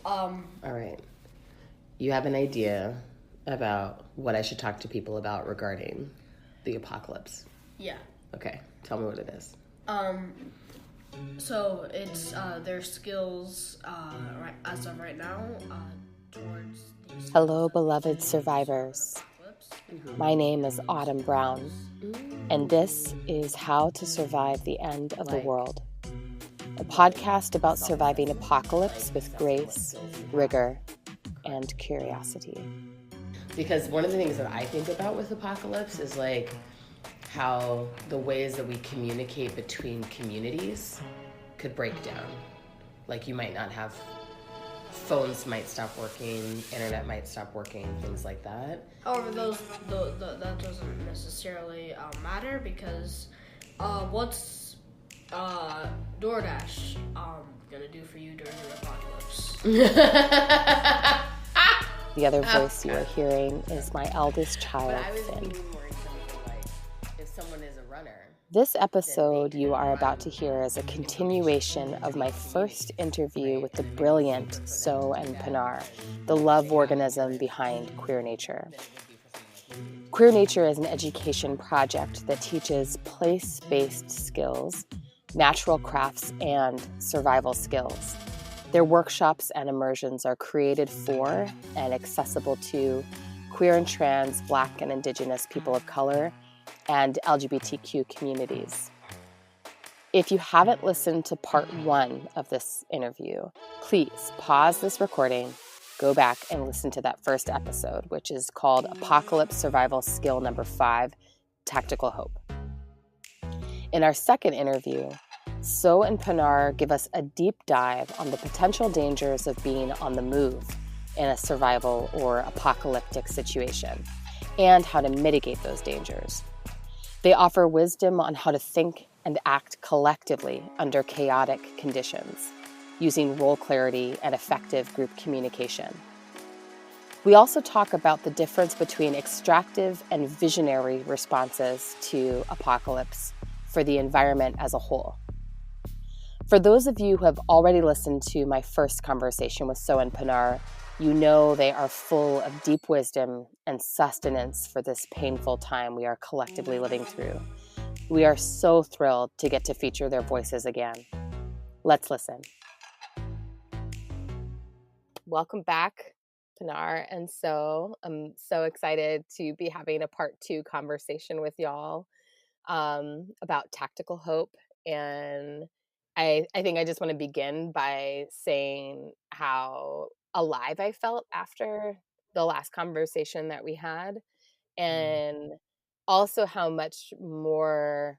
All right. You have an idea about what I should talk to people about regarding the apocalypse. Yeah. Okay. Tell me what it is. So it's their skills right as of right now towards these Hello, beloved survivors. My name is Autumn Brown, and this is How to Survive the End of the World, a podcast about surviving apocalypse with grace, rigor, and curiosity. Because one of the things that I think about with apocalypse is like how the ways that we communicate between communities could break down. Like you might not have phones might stop working, internet might stop working, things like that. However, that doesn't necessarily matter because what's DoorDash gonna do for you during the apocalypse? The other voice you are hearing is my eldest child, But I was Finn. thinking more in terms of like if someone is a runner. This episode you are about to hear is a continuation of my first interview with the brilliant So and Pinar, the love organism behind Queer Nature. Queer Nature is an education project that teaches place-based skills, natural crafts, and survival skills. Their workshops and immersions are created for and accessible to queer and trans, Black and Indigenous people of color, and LGBTQ communities. If you haven't listened to part 1 of this interview, please pause this recording, go back and listen to that first episode, which is called Apocalypse Survival Skill Number 5, Tactical Hope. In our second interview, So and Pinar give us a deep dive on the potential dangers of being on the move in a survival or apocalyptic situation, and how to mitigate those dangers. They offer wisdom on how to think and act collectively under chaotic conditions, using role clarity and effective group communication. We also talk about the difference between extractive and visionary responses to apocalypse for the environment as a whole. For those of you who have already listened to my first conversation with So and Pinar, you know they are full of deep wisdom and sustenance for this painful time we are collectively living through. We are so thrilled to get to feature their voices again. Let's listen. Welcome back, Pinar and So. I'm so excited to be having a part 2 conversation with y'all about tactical hope. And I think I just want to begin by saying how alive I felt after the last conversation that we had, and also how much more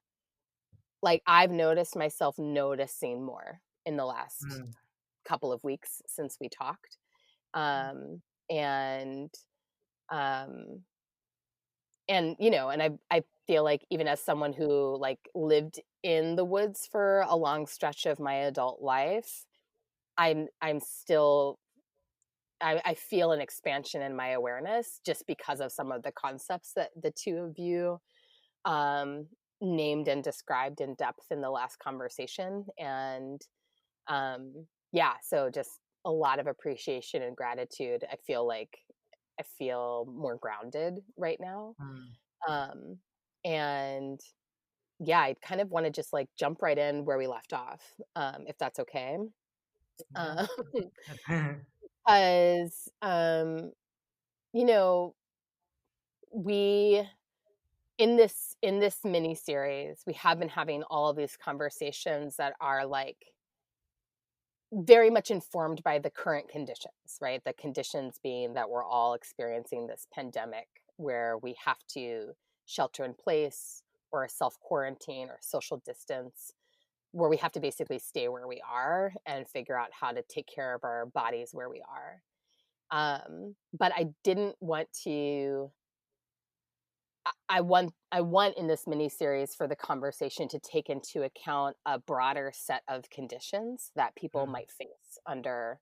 like I've noticed myself noticing more in the last couple of weeks since we talked. And you know, and I feel like even as someone who like lived in the woods for a long stretch of my adult life, I'm still I feel an expansion in my awareness just because of some of the concepts that the two of you named and described in depth in the last conversation. And yeah, so just a lot of appreciation and gratitude. I feel more grounded right now. And yeah, I kind of want to just like jump right in where we left off, if that's okay. Because you know, we in this mini series, we have been having all of these conversations that are like very much informed by the current conditions, right? The conditions being that we're all experiencing this pandemic where we have to shelter in place or self-quarantine or social distance, where we have to basically stay where we are and figure out how to take care of our bodies where we are. But I didn't want to I want in this mini series for the conversation to take into account a broader set of conditions that people might face under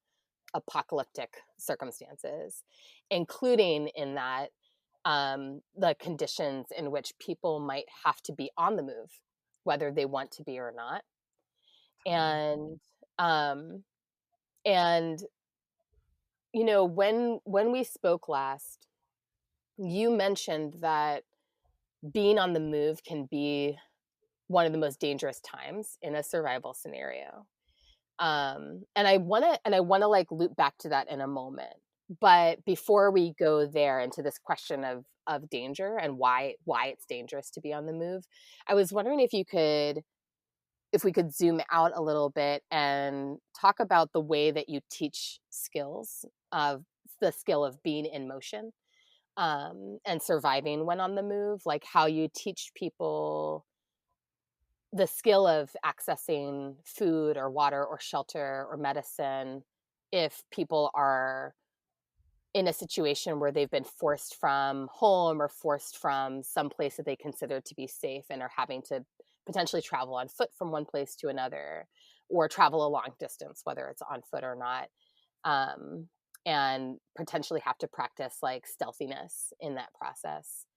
apocalyptic circumstances, including in that the conditions in which people might have to be on the move, whether they want to be or not. And and when we spoke last, you mentioned that being on the move can be one of the most dangerous times in a survival scenario. And I wanna like loop back to that in a moment. But before we go there into this question of danger and why it's dangerous to be on the move, I was wondering if we could zoom out a little bit and talk about the way that you teach skills of the skill of being in motion, and surviving when on the move, like how you teach people the skill of accessing food or water or shelter or medicine if people are in a situation where they've been forced from home or forced from some place that they consider to be safe and are having to potentially travel on foot from one place to another or travel a long distance, whether it's on foot or not, um, and potentially have to practice like stealthiness in that process.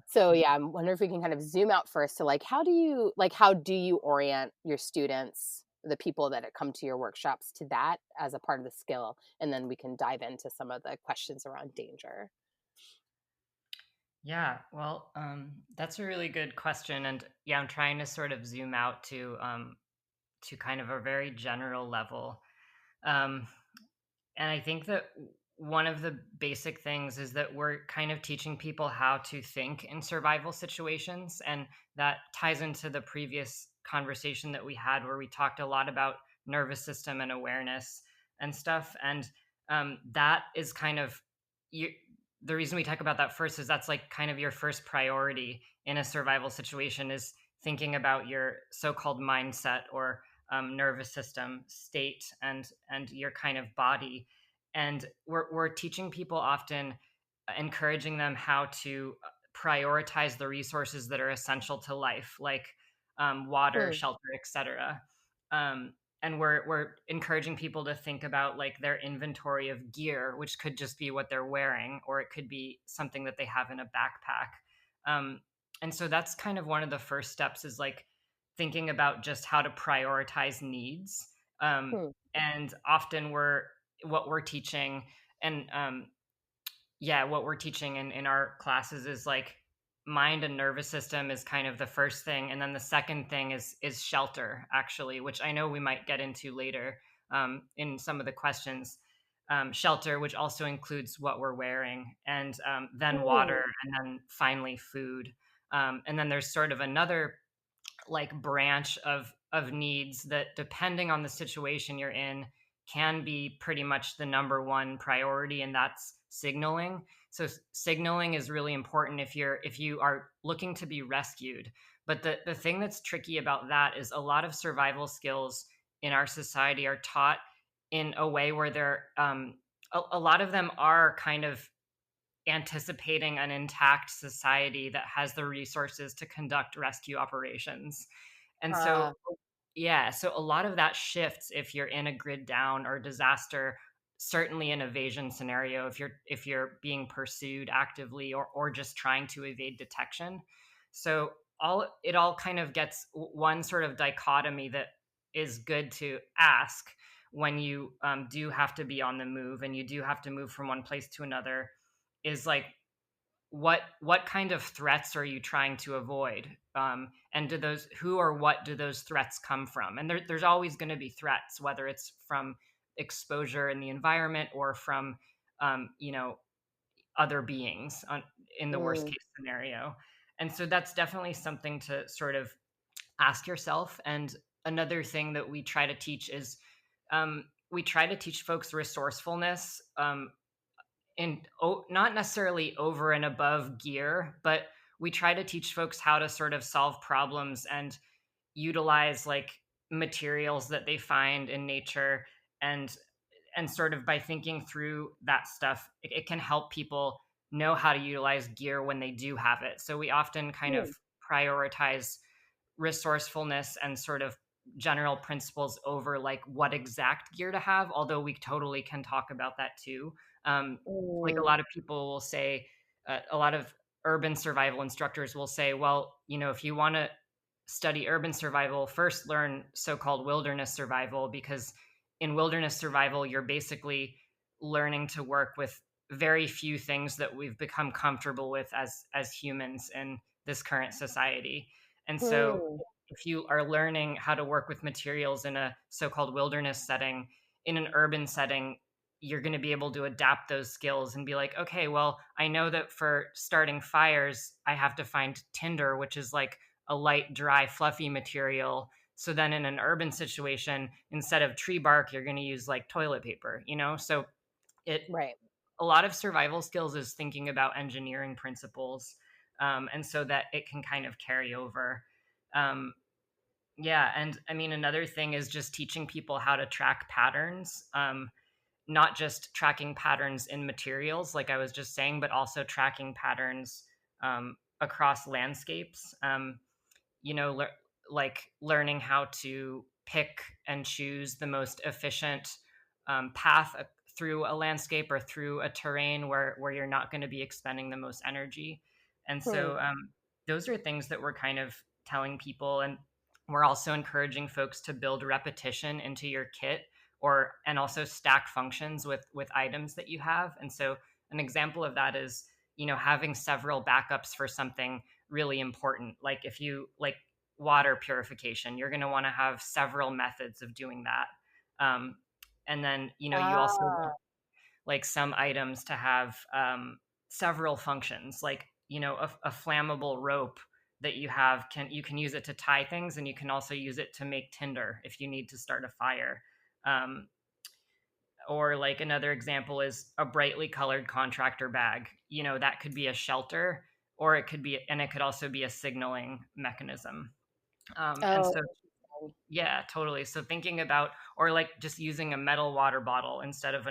So yeah, I'm wondering if we can kind of zoom out first to like how do you orient your students, the people that come to your workshops, to that as a part of the skill, and then we can dive into some of the questions around danger. Yeah, well, that's a really good question, and yeah, I'm trying to sort of zoom out to kind of a very general level. Um, and I think that one of the basic things is that we're kind of teaching people how to think in survival situations. And that ties into the previous conversation that we had, where we talked a lot about nervous system and awareness and stuff. And that is kind of you, the reason we talk about that first is that's like kind of your first priority in a survival situation is thinking about your so-called mindset or nervous system state and your kind of body. And we're teaching people often, encouraging them how to prioritize the resources that are essential to life, like water, Hmm. shelter, etc. And we're encouraging people to think about like their inventory of gear, which could just be what they're wearing, or it could be something that they have in a backpack. um, and so that's kind of one of the first steps, is like thinking about just how to prioritize needs. Hmm. And often what we're teaching, and yeah, what we're teaching in our classes is like mind and nervous system is kind of the first thing, and then the second thing is shelter, actually, which I know we might get into later in some of the questions. Shelter, which also includes what we're wearing, and then water, Hmm. and then finally food. And then there's sort of another like branch of needs that, depending on the situation you're in, can be pretty much the number one priority, and that's signaling. So signaling is really important if you are looking to be rescued. But the thing that's tricky about that is a lot of survival skills in our society are taught in a way where they're a lot of them are kind of anticipating an intact society that has the resources to conduct rescue operations. And so, Uh, yeah, so a lot of that shifts if you're in a grid down or disaster, certainly an evasion scenario, if you're being pursued actively or just trying to evade detection. So all kind of gets one sort of dichotomy that is good to ask when you do have to be on the move and you do have to move from one place to another, is like what kind of threats are you trying to avoid, and do those who or what do those threats come from? And there's always going to be threats, whether it's from exposure in the environment or from other beings in the worst mm, case scenario. And so that's definitely something to sort of ask yourself. And another thing that we try to teach is we try to teach folks resourcefulness, and not necessarily over and above gear, but we try to teach folks how to sort of solve problems and utilize like materials that they find in nature, and sort of by thinking through that stuff, it can help people know how to utilize gear when they do have it. So we often kind of hmm, prioritize resourcefulness and sort of general principles over like what exact gear to have, although we totally can talk about that too. Like a mm, lot of people will say, a lot of urban survival instructors will say, well, if you want to study urban survival, first learn so-called wilderness survival, because in wilderness survival you're basically learning to work with very few things that we've become comfortable with as humans in this current society. And so Hmm. if you are learning how to work with materials in a so-called wilderness setting, in an urban setting, you're going to be able to adapt those skills and be like, okay, well, I know that for starting fires, I have to find tinder, which is like a light, dry, fluffy material. So then in an urban situation, instead of tree bark, you're going to use like toilet paper, you know? So it, Right. a lot of survival skills is thinking about engineering principles. And so that it can kind of carry over. Um, yeah. And I mean, another thing is just teaching people how to track patterns. Not just tracking patterns in materials, like I was just saying, but also tracking patterns across landscapes. You know, like learning how to pick and choose the most efficient path through a landscape or through a terrain where you're not going to be expending the most energy. And Hmm. so those are things that we're kind of telling people. And we're also encouraging folks to build repetition into your kit, or and also stack functions with items that you have. And so an example of that is, you know, having several backups for something really important. Like if you like water purification, you're going to want to have several methods of doing that. And then, you know, you also Ah. like some items to have several functions, like, you know, a flammable rope that you have, you can use it to tie things, and you can also use it to make tinder if you need to start a fire. um, or like another example is a brightly colored contractor bag, you know, that could be a shelter, or it could be, and it could also be a signaling mechanism. And Oh, so yeah, totally. So thinking about, or like just using a metal water bottle instead of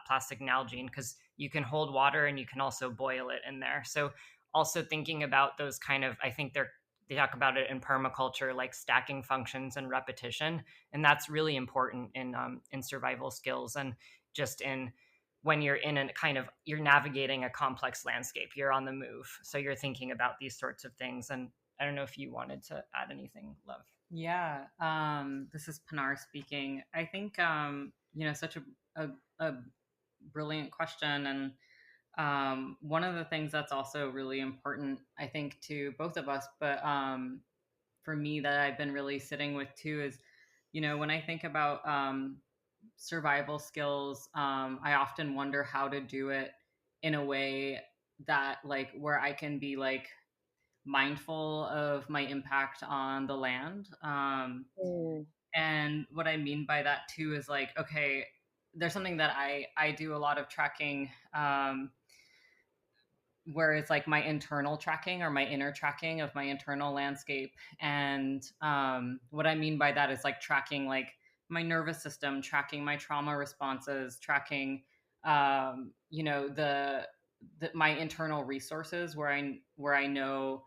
plastic Nalgene, because you can hold water and you can also boil it in there. So also thinking about those kind of, I think they talk about it in permaculture, like stacking functions and repetition, and that's really important in survival skills, and just in when you're in a kind of, you're navigating a complex landscape, you're on the move, so you're thinking about these sorts of things. And I don't know if you wanted to add anything, Love. Yeah, this is Pinar speaking. I think such a brilliant question, and one of the things that's also really important, I think, to both of us, but for me that I've been really sitting with too is, when I think about survival skills, I often wonder how to do it in a way that like where I can be like mindful of my impact on the land. hmm. And what I mean by that too is like, okay, there's something that I do a lot of tracking, where it's like my internal tracking or my inner tracking of my internal landscape. And what I mean by that is like tracking like my nervous system, tracking my trauma responses, tracking my internal resources where I know,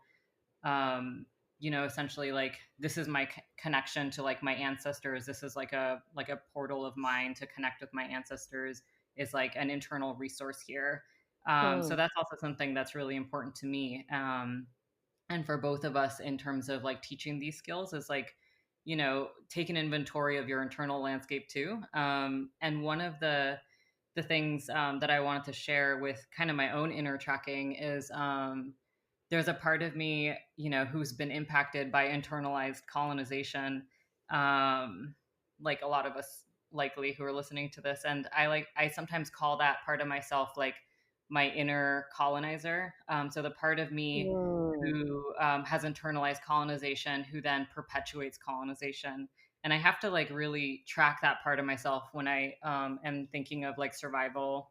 um essentially like this is my connection to like my ancestors. This is like a portal of mine to connect with my ancestors, is like an internal resource here. So Hmm. that's also something that's really important to me, and for both of us in terms of like teaching these skills is like, take an inventory of your internal landscape too. And one of the things that I wanted to share with kind of my own inner tracking is, there's a part of me, who's been impacted by internalized colonization, like a lot of us likely who are listening to this. And I sometimes call that part of myself like my inner colonizer. So the part of me Hmm. who has internalized colonization, who then perpetuates colonization. And I have to like really track that part of myself when I am thinking of like survival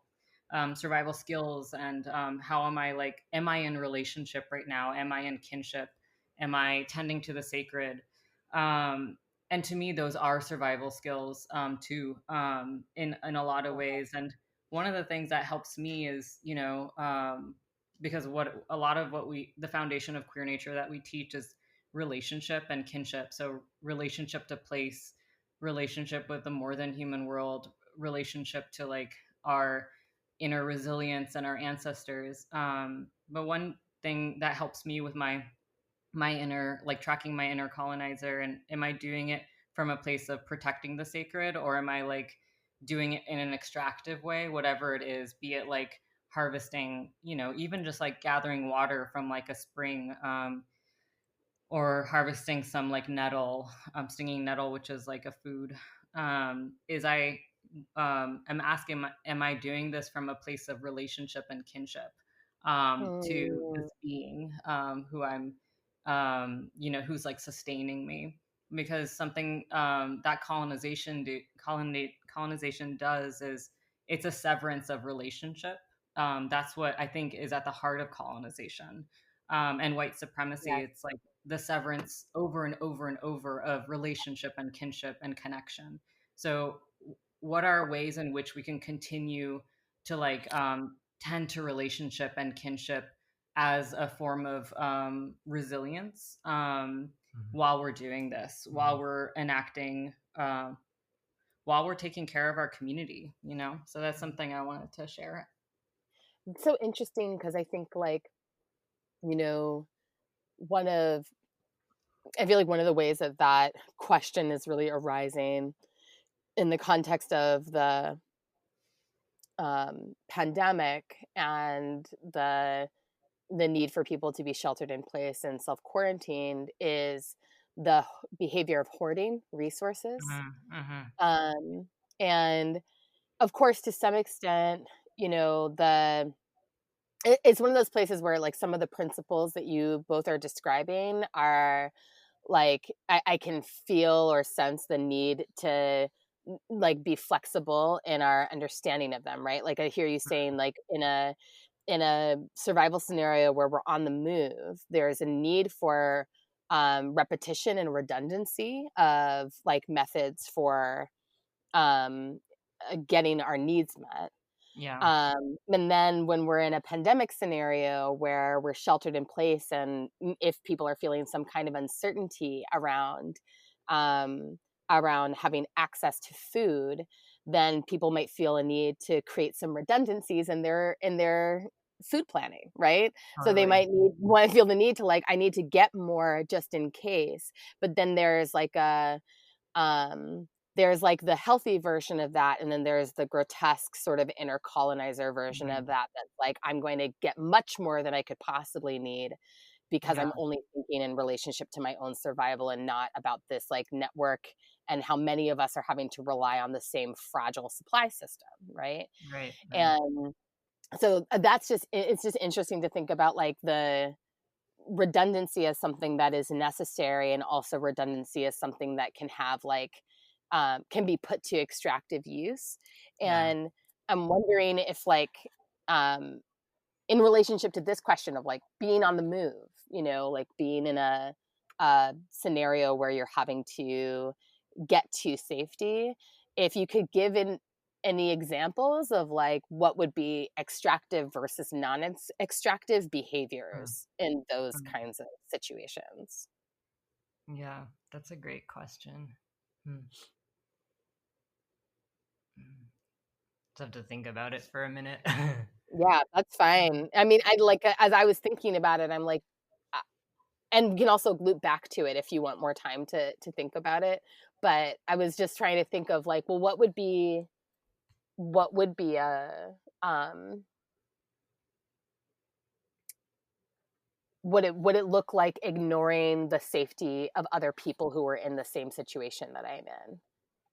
skills, and how am I in relationship right now? Am I in kinship? Am I tending to the sacred? Um, and to me, those are survival skills too, in a lot of ways. And one of the things that helps me is, because what a lot of the foundation of queer nature that we teach is relationship and kinship. So relationship to place, relationship with the more than human world, relationship to like our inner resilience and our ancestors. But one thing that helps me with my inner, like tracking my inner colonizer, and am I doing it from a place of protecting the sacred, or am I like doing it in an extractive way, whatever it is, be it like harvesting, even just like gathering water from like a spring, or harvesting some like nettle, stinging nettle, which is like a food, is I am asking, am I doing this from a place of relationship and kinship, to Mm, this being, who I'm, who's like sustaining me? Because something, that colonization does is it's a severance of relationship. That's what I think is at the heart of colonization, and white supremacy. yeah. It's like the severance over and over and over of relationship and kinship and connection. So, what are ways in which we can continue to like, tend to relationship and kinship as a form of, resilience, while we're doing this, while we're enacting, while we're taking care of our community, So that's something I wanted to share. It's so interesting because I think, like, you know, one of, I feel like one of the ways that that question is really arising in the context of the pandemic and the need for people to be sheltered in place and self quarantined is the behavior of hoarding resources. Mm-hmm. Mm-hmm. Um, and of course, to some extent, the it's one of those places where, like, some of the principles that you both are describing are, like, I can feel or sense the need to, like, be flexible in our understanding of them, right? Like, I hear you saying, like, in a survival scenario where we're on the move, there's a need for repetition and redundancy of, like, methods for um, getting our needs met. Yeah. And then when we're in a pandemic scenario where we're sheltered in place, and if people are feeling some kind of uncertainty um, around having access to food, then people might feel a need to create some redundancies in their food planning, right? So they Totally. might want to feel the need to, like, I need to get more just in case. But then um, there's like the healthy version of that, and then there's the grotesque sort of inner colonizer version Mm-hmm. of that, that's like, I'm going to get much more than I could possibly need because Yeah. I'm only thinking in relationship to my own survival and not about this, like, network and how many of us are having to rely on the same fragile supply system, right? Right. Right. And so it's just interesting to think about, like, the redundancy as something that is necessary, and also redundancy as something that can have, like, can be put to extractive use. Yeah. And I'm wondering if, like, um, in relationship to this question of, like, being on the move, like being in a scenario where you're having to get to safety, if you could give in any examples of, like, what would be extractive versus non-extractive behaviors in those Mm-hmm. kinds of situations. Yeah, that's a great question. Hmm. Mm. Just have to think about it for a minute. Yeah, that's fine. I mean, I like, as I was thinking about it, I'm like, uh, and we can also loop back to it if you want more time to think about it. But I was just trying to think of, like, well, what would be um would it look like ignoring the safety of other people who are in the same situation that I'm in?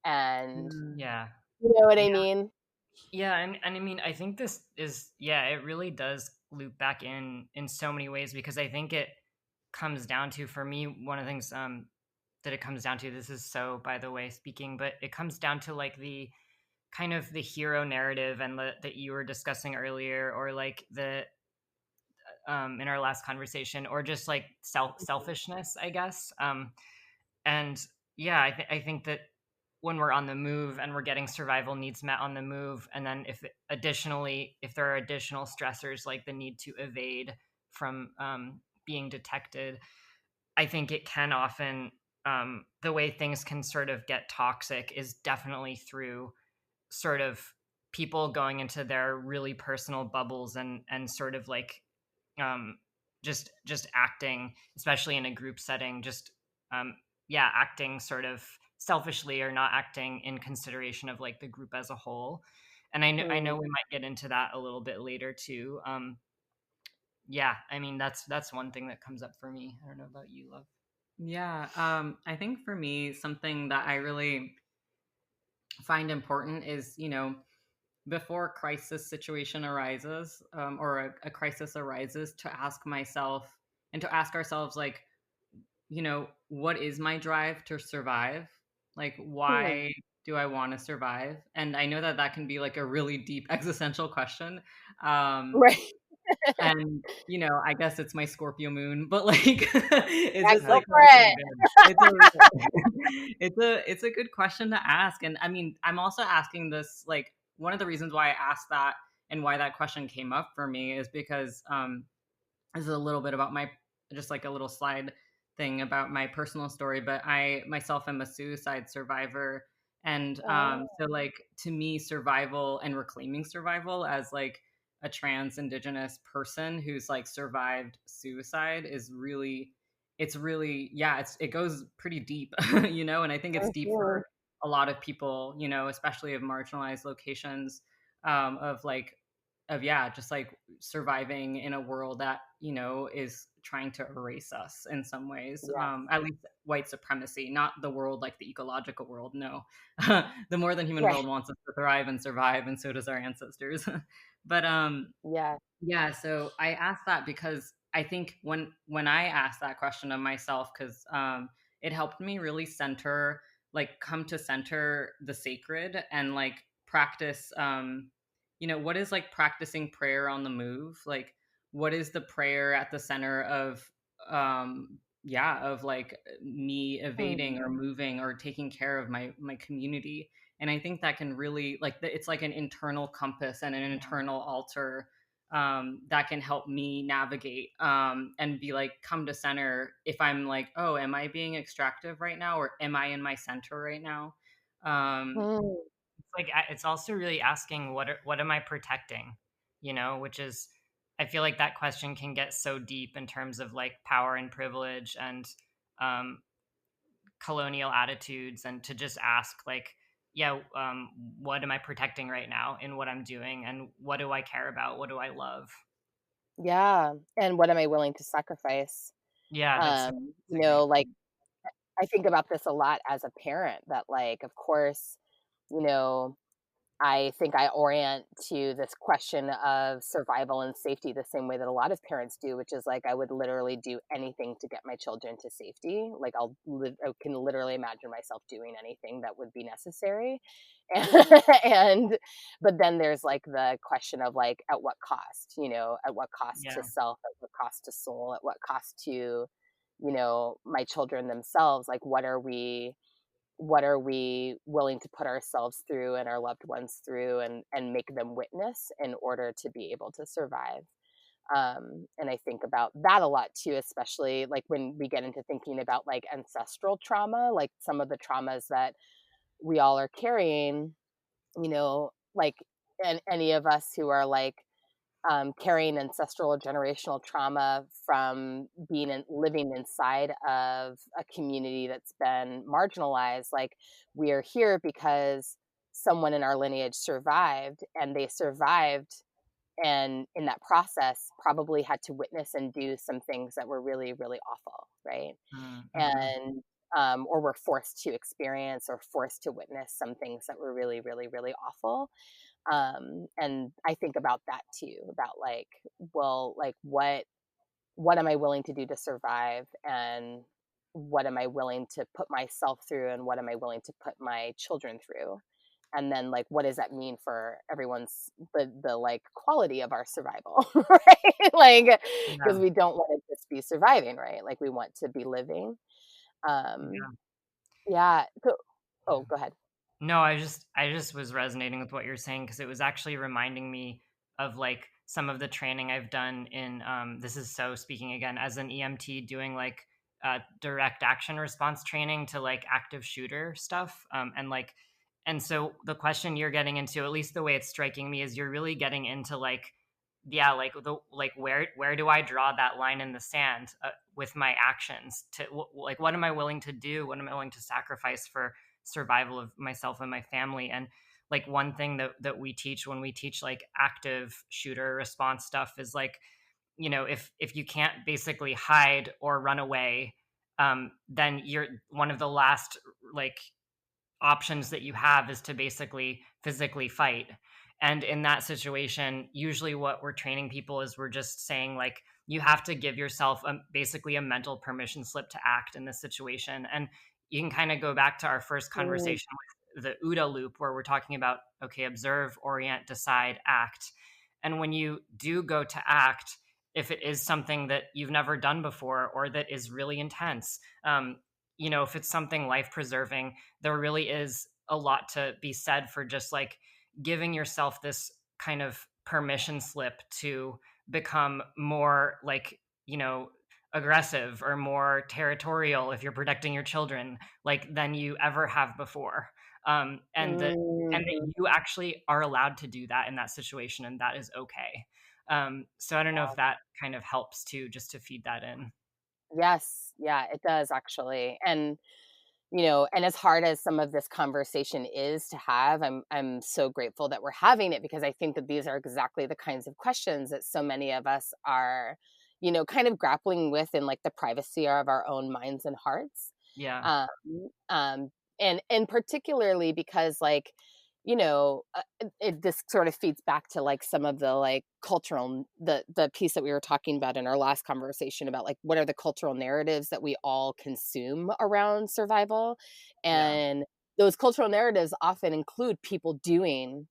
And Yeah. you know what I Yeah. mean? Yeah, and I mean, I think this is, yeah, it really does loop back in so many ways, because I think it comes down to, for me, one of the things that it comes down to, this is so, by the way, speaking, but it comes down to, like, the kind of the hero narrative, and that you were discussing earlier, or like the in our last conversation, or just like selfishness, I guess. And yeah, I think that when we're on the move and we're getting survival needs met on the move, and then if there are additional stressors, like the need to evade from being detected, I think it can often, the way things can sort of get toxic is definitely through sort of people going into their really personal bubbles, and sort of like, um, just acting, especially in a group setting, just, yeah, acting sort of selfishly or not acting in consideration of like the group as a whole. And I know we might get into that a little bit later too. Yeah, I mean that's one thing that comes up for me. I don't know about you, Love. Yeah, I think for me, something that I really find important is, before a crisis situation arises, or a crisis arises, to ask myself and to ask ourselves, like, what is my drive to survive? Like, Hmm. why do I want to survive? And I know that that can be like a really deep existential question. Um, Right. and I guess it's my Scorpio moon, but like, it's Yeah, just go like for such a it. good, it's a it's a good question to ask. And I mean, I'm also asking this, like, one of the reasons why I asked that and why that question came up for me is because this is a little bit about my, just like a little slide thing about my personal story, but I myself am a suicide survivor. And Oh. so, like, to me, survival and reclaiming survival as like a trans indigenous person who's like survived suicide is really, it's really, yeah, it goes pretty deep, and I think it's deep Mhm. for a lot of people, especially of marginalized locations, of like, of, yeah, just like surviving in a world that is trying to erase us in some ways, Yeah. at least white supremacy, not the world like the ecological world, no. The more than human Right. world wants us to thrive and survive, and so does our ancestors. But Yeah. yeah, so I asked that because I think when I asked that question of myself, because it helped me really center, like, come to center the sacred, and like practice, what is like practicing prayer on the move, like what is the prayer at the center of, yeah, of like me Hmm. evading or moving or taking care of my community. And I think that can really, like, it's like an internal compass and an internal altar, that can help me navigate, and be like, come to center if I'm like, oh, am I being extractive right now, or am I in my center right now? um Hmm. It's like it's also really asking what am I protecting, which is, I feel like that question can get so deep in terms of like power and privilege and um, colonial attitudes, and to just ask like, yeah, what am I protecting right now in what I'm doing, and what do I care about, what do I love? Yeah. And what am I willing to sacrifice? Yeah, that's a great Like point. I think about this a lot as a parent that, like, of course, you know, I think I orient to this question of survival and safety the same way that a lot of parents do, which is like I would literally do anything to get my children to safety. Like I can literally imagine myself doing anything that would be necessary. And but then there's like the question of like at what cost, at what cost to Yeah, self, at what cost to soul, at what cost to, my children themselves. Like what are we willing to put ourselves through and our loved ones through and make them witness in order to be able to survive. And I think about that a lot too, especially like when we get into thinking about like ancestral trauma, like some of the traumas that we all are carrying, like, and any of us who are like carrying ancestral or generational trauma from living inside of a community that's been marginalized. Like we are here because someone in our lineage survived, and they survived, and in that process probably had to witness and do some things that were really, really awful, right? mm-hmm. And or were forced to experience or forced to witness some things that were really, really, really awful. And I think about that too, about like, well, like what am I willing to do to survive, and what am I willing to put myself through, and what am I willing to put my children through? And then like what does that mean for everyone's the like quality of our survival, right? Like because Yeah, we don't want to just be surviving, right? Like we want to be living. Um yeah. yeah. So, oh, go ahead. No, I just was resonating with what you're saying, because it was actually reminding me of like some of the training I've done in this is so speaking again as an EMT, doing like direct action response training to like active shooter stuff, and so the question you're getting into, at least the way it's striking me, is you're really getting into like, yeah, like the like where do I draw that line in the sand with my actions, to like what am I willing to do, what am I willing to sacrifice for survival of myself and my family. And like one thing that we teach when we teach like active shooter response stuff is like, if you can't basically hide or run away, then you're one of the last like options that you have is to basically physically fight. And in that situation, usually what we're training people is we're just saying like you have to give yourself basically a mental permission slip to act in this situation. And you can kind of go back to our first conversation with the OODA loop where we're talking about, okay, observe, orient, decide, act. And when you do go to act, if it is something that you've never done before or that is really intense, if it's something life preserving, there really is a lot to be said for just like giving yourself this kind of permission slip to become more like, aggressive or more territorial if you're protecting your children, like than you ever have before. And that you actually are allowed to do that in that situation, and that is okay. So I don't know if that kind of helps too, just to feed that in. Yes, yeah, it does actually. And and as hard as some of this conversation is to have, I'm so grateful that we're having it, because I think that these are exactly the kinds of questions that so many of us are, kind of grappling with in like the privacy of our own minds and hearts. Yeah. Um, and particularly because like, this sort of feeds back to like some of the like cultural, the piece that we were talking about in our last conversation about like what are the cultural narratives that we all consume around survival. Yeah. And those cultural narratives often include people doing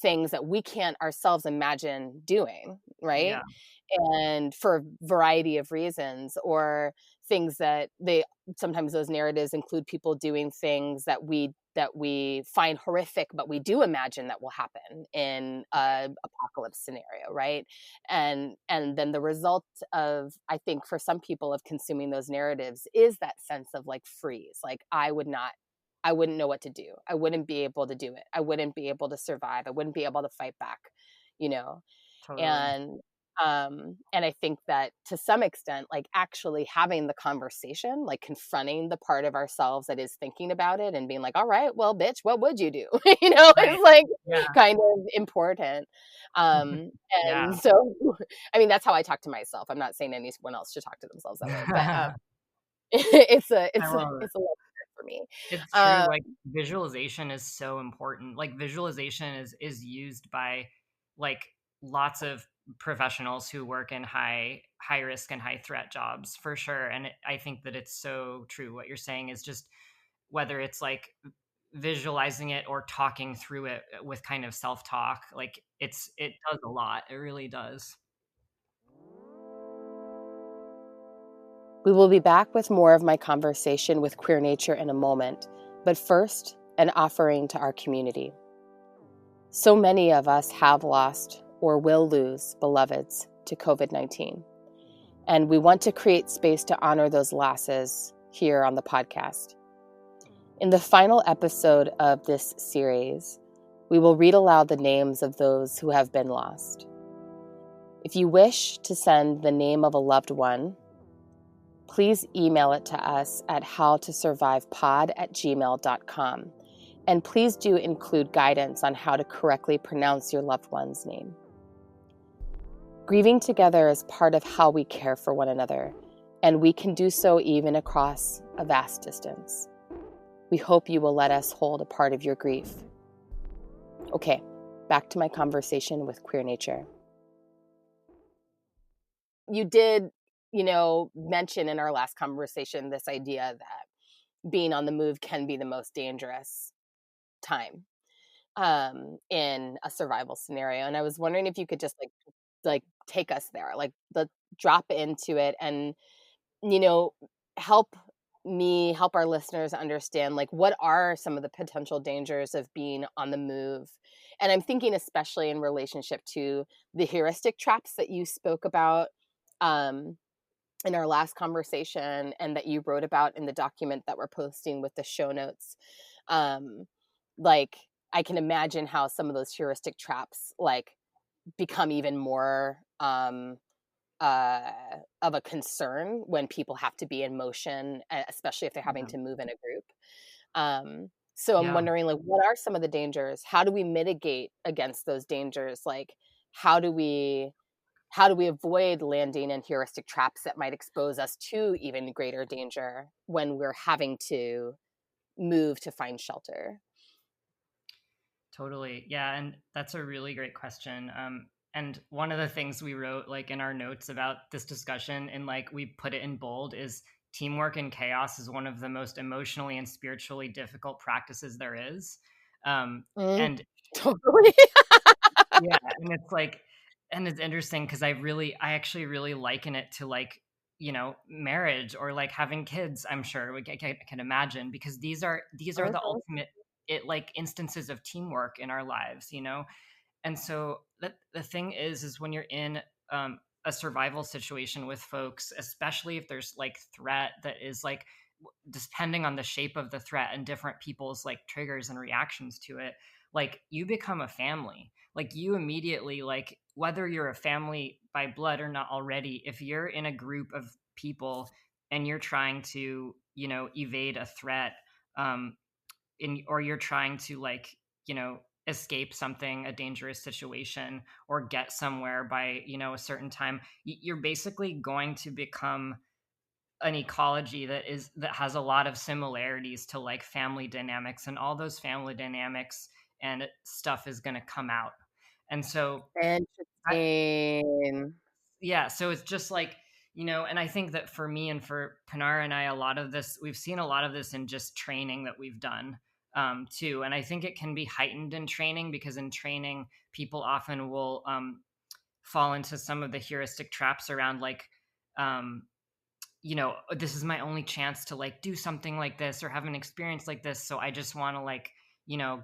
things that we can't ourselves imagine doing, right? Yeah. And for a variety of reasons, or things that sometimes those narratives include people doing things that we find horrific, but we do imagine that will happen in a apocalypse scenario, right? And then the result of, I think, for some people, of consuming those narratives is that sense of like freeze. Like I wouldn't know what to do. I wouldn't be able to do it. I wouldn't be able to survive. I wouldn't be able to fight back, you know? Totally. And I think that to some extent, like actually having the conversation, like confronting the part of ourselves that is thinking about it and being like, all right, well, bitch, what would you do? Right. Is like Yeah. kind of important. And Yeah. so, I mean, that's how I talk to myself. I'm not saying anyone else should talk to themselves that way, but it's a I love it. little bit for me. It's true. Um, Like visualization is so important. Like visualization is used by like lots of professionals who work in high risk and high threat jobs for sure. And I think that it's so true. What you're saying is just whether it's like visualizing it or talking through it with kind of self talk, like it does a lot. It really does. We will be back with more of my conversation with Queer Nature in a moment, but first, an offering to our community. So many of us have lost or will lose beloveds to COVID-19, and we want to create space to honor those losses here on the podcast. In the final episode of this series, we will read aloud the names of those who have been lost. If you wish to send the name of a loved one, please email it to us at howtosurvivepod@gmail.com. And please do include guidance on how to correctly pronounce your loved one's name. Grieving together is part of how we care for one another, and we can do so even across a vast distance. We hope you will let us hold a part of your grief. Okay, back to my conversation with Queer Nature. You did mention in our last conversation this idea that being on the move can be the most dangerous time in a survival scenario. And I was wondering if you could just like take us there, like drop into it and, help our listeners understand like what are some of the potential dangers of being on the move. And I'm thinking especially in relationship to the heuristic traps that you spoke about in our last conversation and that you wrote about in the document that we're posting with the show notes. Like I can imagine how some of those heuristic traps like become even more of a concern when people have to be in motion, especially if they're having to move in a group. So I'm Yeah. wondering, like, what are some of the dangers? How do we mitigate against those dangers? Like, how do we how do we avoid landing in heuristic traps that might expose us to even greater danger when we're having to move to find shelter? Totally. Yeah, and that's a really great question. And one of the things we wrote like in our notes about this discussion and like we put it in bold is teamwork and chaos is one of the most emotionally and spiritually difficult practices there is. Mm, And totally. yeah, and it's like and it's interesting because I actually really liken it to like, marriage or like having kids, I'm sure. I can imagine because these are the Mhm, ultimate like instances of teamwork in our lives, you know? And so the thing is when you're in a survival situation with folks, especially if there's like threat that is like depending on the shape of the threat and different people's like triggers and reactions to it, like you become a family. Like you immediately like whether you're a family by blood or not already, if you're in a group of people and you're trying to, evade a threat, um, or you're trying to like escape something, a dangerous situation, or get somewhere by a certain time, you're basically going to become an ecology that has a lot of similarities to like family dynamics, and all those family dynamics and stuff is going to come out. And so interesting. yeah, so it's just like, and I think that for me and for Pinar and I, a lot of this, we've seen a lot of this in just training that we've done, too. And I think it can be heightened in training because in training, people often will fall into some of the heuristic traps around like, um, this is my only chance to like do something like this or have an experience like this. So I just want to like,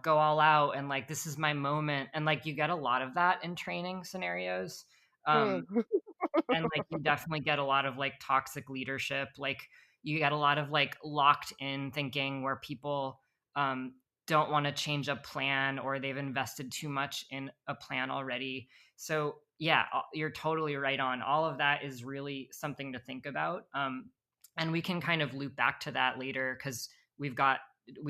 go all out and like, this is my moment. And like, you get a lot of that in training scenarios. Hmm. And like you definitely get a lot of like toxic leadership, like you get a lot of like locked in thinking where people um don't want to change a plan or they've invested too much in a plan already. So yeah, you're totally right on. All of that is really something to think about, and we can kind of loop back to that later because we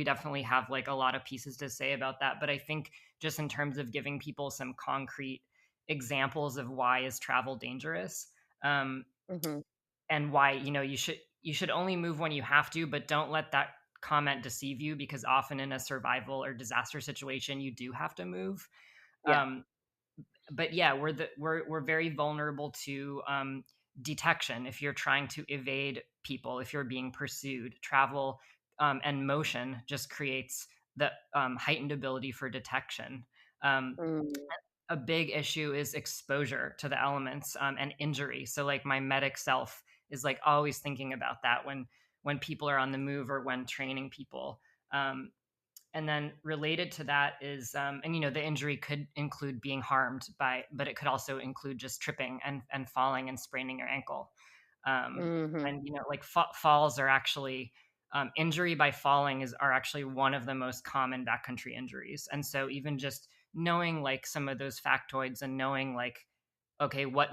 definitely have like a lot of pieces to say about that. But I think just in terms of giving people some concrete examples of why is travel dangerous, um, Mhm. and why you should only move when you have to, but don't let that comment deceive you because often in a survival or disaster situation you do have to move. Yeah. um, but yeah, we're very vulnerable to detection if you're trying to evade people, if you're being pursued. Travel and motion just creates the heightened ability for detection. um, Mm, a big issue is exposure to the elements, and injury. So like my medic self is like always thinking about that when people are on the move or when training people. Um, and then related to that is, and the injury could include being harmed by, but it could also include just tripping and falling and spraining your ankle. mhm. And like falls are actually, injury by falling are actually one of the most common backcountry injuries. And so even just knowing like some of those factoids and knowing like, okay, what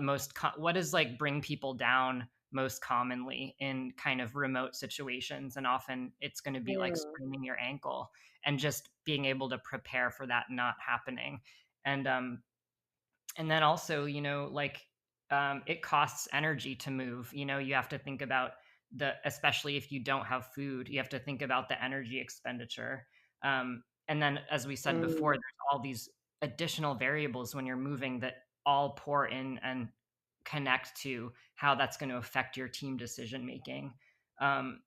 does like bring people down most commonly in kind of remote situations, and often it's going to be like Mm, spraining your ankle, and just being able to prepare for that not happening. And then also, like, it costs energy to move. You have to think about especially if you don't have food, you have to think about the energy expenditure. And then, as we said before, mm, there's all these additional variables when you're moving that all pour in and connect to how that's going to affect your team decision making. Um,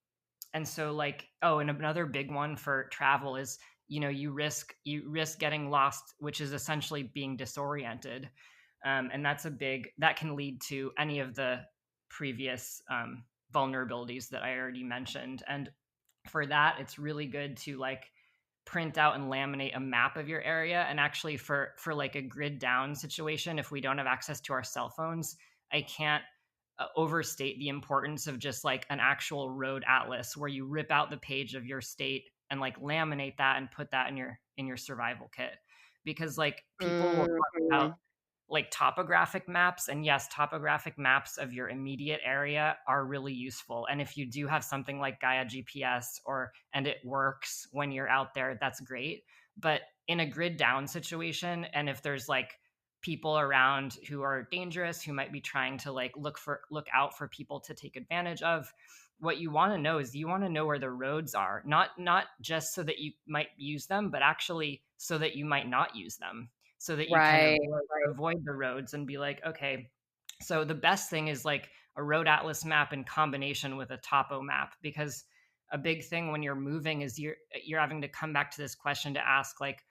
and so like, oh, and another big one for travel is, you risk getting lost, which is essentially being disoriented. And that can lead to any of the previous vulnerabilities that I already mentioned. And for that, it's really good to like print out and laminate a map of your area. And actually, for like a grid down situation, if we don't have access to our cell phones, I can't overstate the importance of just like an actual road atlas where you rip out the page of your state and like laminate that and put that in your survival kit. Because like people will talk about mhm. like topographic maps. And yes, topographic maps of your immediate area are really useful. And if you do have something like Gaia GPS and it works when you're out there, that's great. But in a grid down situation, and if there's like people around who are dangerous, who might be trying to like look out for people to take advantage of, what you want to know is you want to know where the roads are, not just so that you might use them, but actually so that you might not use them, so that you can Right. avoid the roads and be like, okay, so the best thing is like a road atlas map in combination with a topo map, because a big thing when you're moving is you're having to come back to this question to ask like,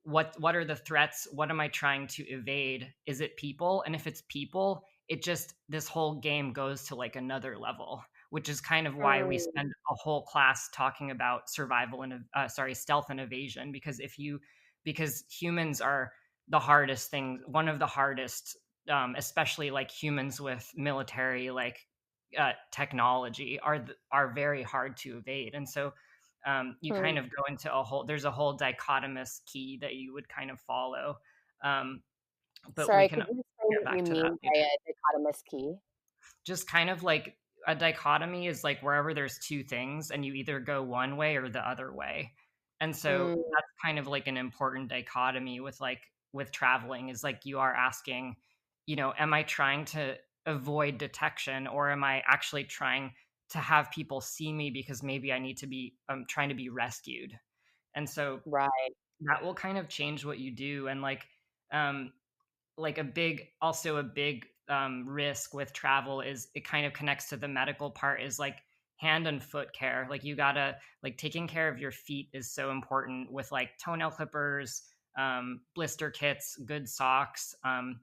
what are the threats? What am I trying to evade? Is it people? And if it's people, it just, this whole game goes to like another level, which is kind of why we Mm. spend a whole class talking about survival and stealth and evasion, because humans are the hardest thing, one of the hardest, especially like humans with military like technology are very hard to evade. And so you Hmm. kind of go into there's a whole dichotomous key that you would kind of follow. Um, but we Sorry, can could you explain get what you back to that mean later. by a dichotomous key? Just kind of like a dichotomy is like wherever there's two things and you either go one way or the other way. And so Mm. that's kind of like an important dichotomy with traveling, is like you are asking, am I trying to avoid detection, or am I actually trying to have people see me because maybe I need to be trying to be rescued? And so Right. that will kind of change what you do. And um like a big risk with travel is it kind of connects to the medical part, is like hand and foot care. Like you gotta, like, taking care of your feet is so important with like toenail clippers, blister kits, good socks, and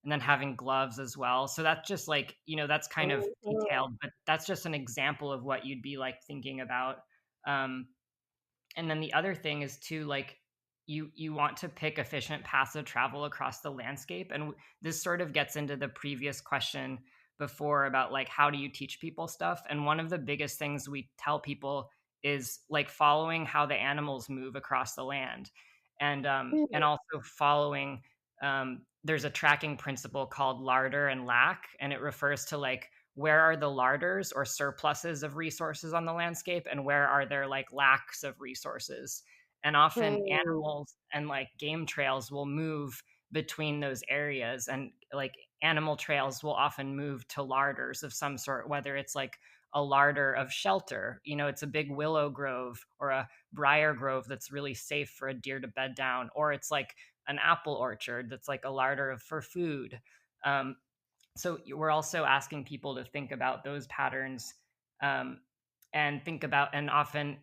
then having gloves as well. So that's just like, that's kind of Mhm. detailed, but that's just an example of what you'd be like thinking about. um, and then the other thing is too, like, you want to pick efficient paths of travel across the landscape. And this sort of gets into the previous question before about like how do you teach people stuff. And one of the biggest things we tell people is like following how the animals move across the land, and Mm. also following, there's a tracking principle called larder and lack, and it refers to like where are the larders or surpluses of resources on the landscape, and where are there like lacks of resources. And often Hmm. animals and like game trails will move between those areas, and like animal trails will often move to larders of some sort, whether it's like a larder of shelter, it's a big willow grove or a briar grove that's really safe for a deer to bed down, or it's like an apple orchard that's like a larder for food. So we're also asking people to think about those patterns, um, and think about, and often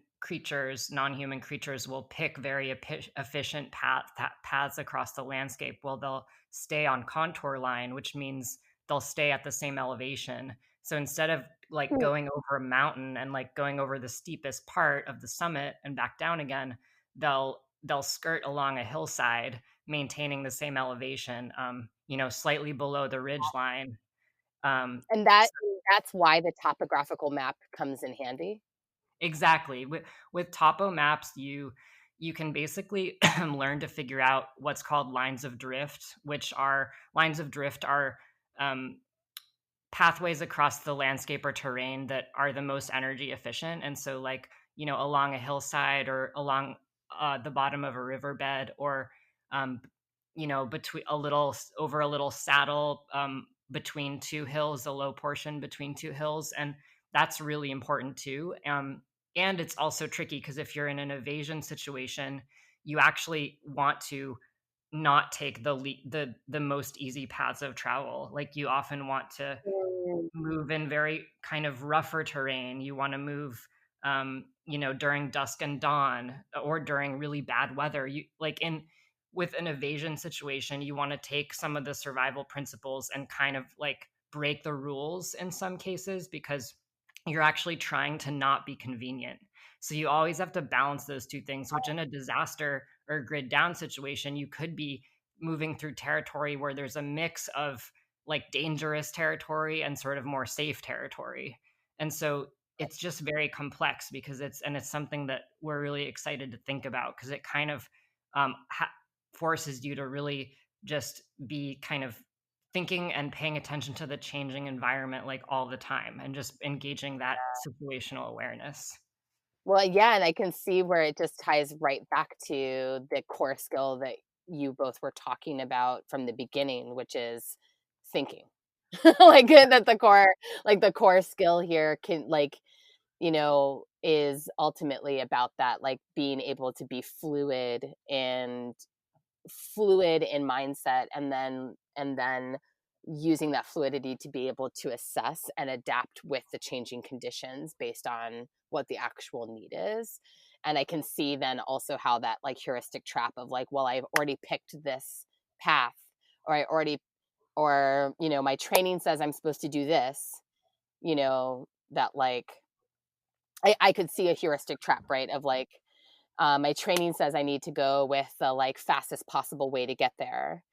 non-human creatures will pick very efficient paths across the landscape. Well, they'll stay on contour line, which means they'll stay at the same elevation. So instead of like Hmm. going over a mountain and like going over the steepest part of the summit and back down again, they'll skirt along a hillside, maintaining the same elevation, slightly below the ridge line. And So that's why the topographical map comes in handy? exactly. With topo maps, you can basically learn to figure out what's called lines of drift, um, pathways across the landscape or terrain that are the most energy efficient. And so, like, along a hillside or along the bottom of a riverbed, or um, between a little over a little saddle, between two hills, a low portion between two hills. And that's really important too. And it's also tricky because if you're in an evasion situation, you actually want to not take the most easy paths of travel. Like, you often want to Mm. move in very kind of rougher terrain. You want to move, during dusk and dawn, or during really bad weather. You like in With an evasion situation, you want to take some of the survival principles and kind of like break the rules in some cases, because you're actually trying to not be convenient. So you always have to balance those two things, which in a disaster or grid down situation, you could be moving through territory where there's a mix of like dangerous territory and sort of more safe territory. And so it's just very complex, because it's something that we're really excited to think about, because it kind of, um, ha- forces you to really just be kind of thinking and paying attention to the changing environment like all the time and just engaging that situational awareness. Well, yeah, and I can see where it just ties right back to the core skill that you both were talking about from the beginning, which is thinking. Like, that the core skill here can, like, is ultimately about that, like, being able to be fluid in mindset, and then using that fluidity to be able to assess and adapt with the changing conditions based on what the actual need is. And I can see then also how that, like, heuristic trap of, like, well, I've already picked this path, or my training says I'm supposed to do this, that, like, I could see a heuristic trap, right? Of, like, my training says I need to go with the, like, fastest possible way to get there.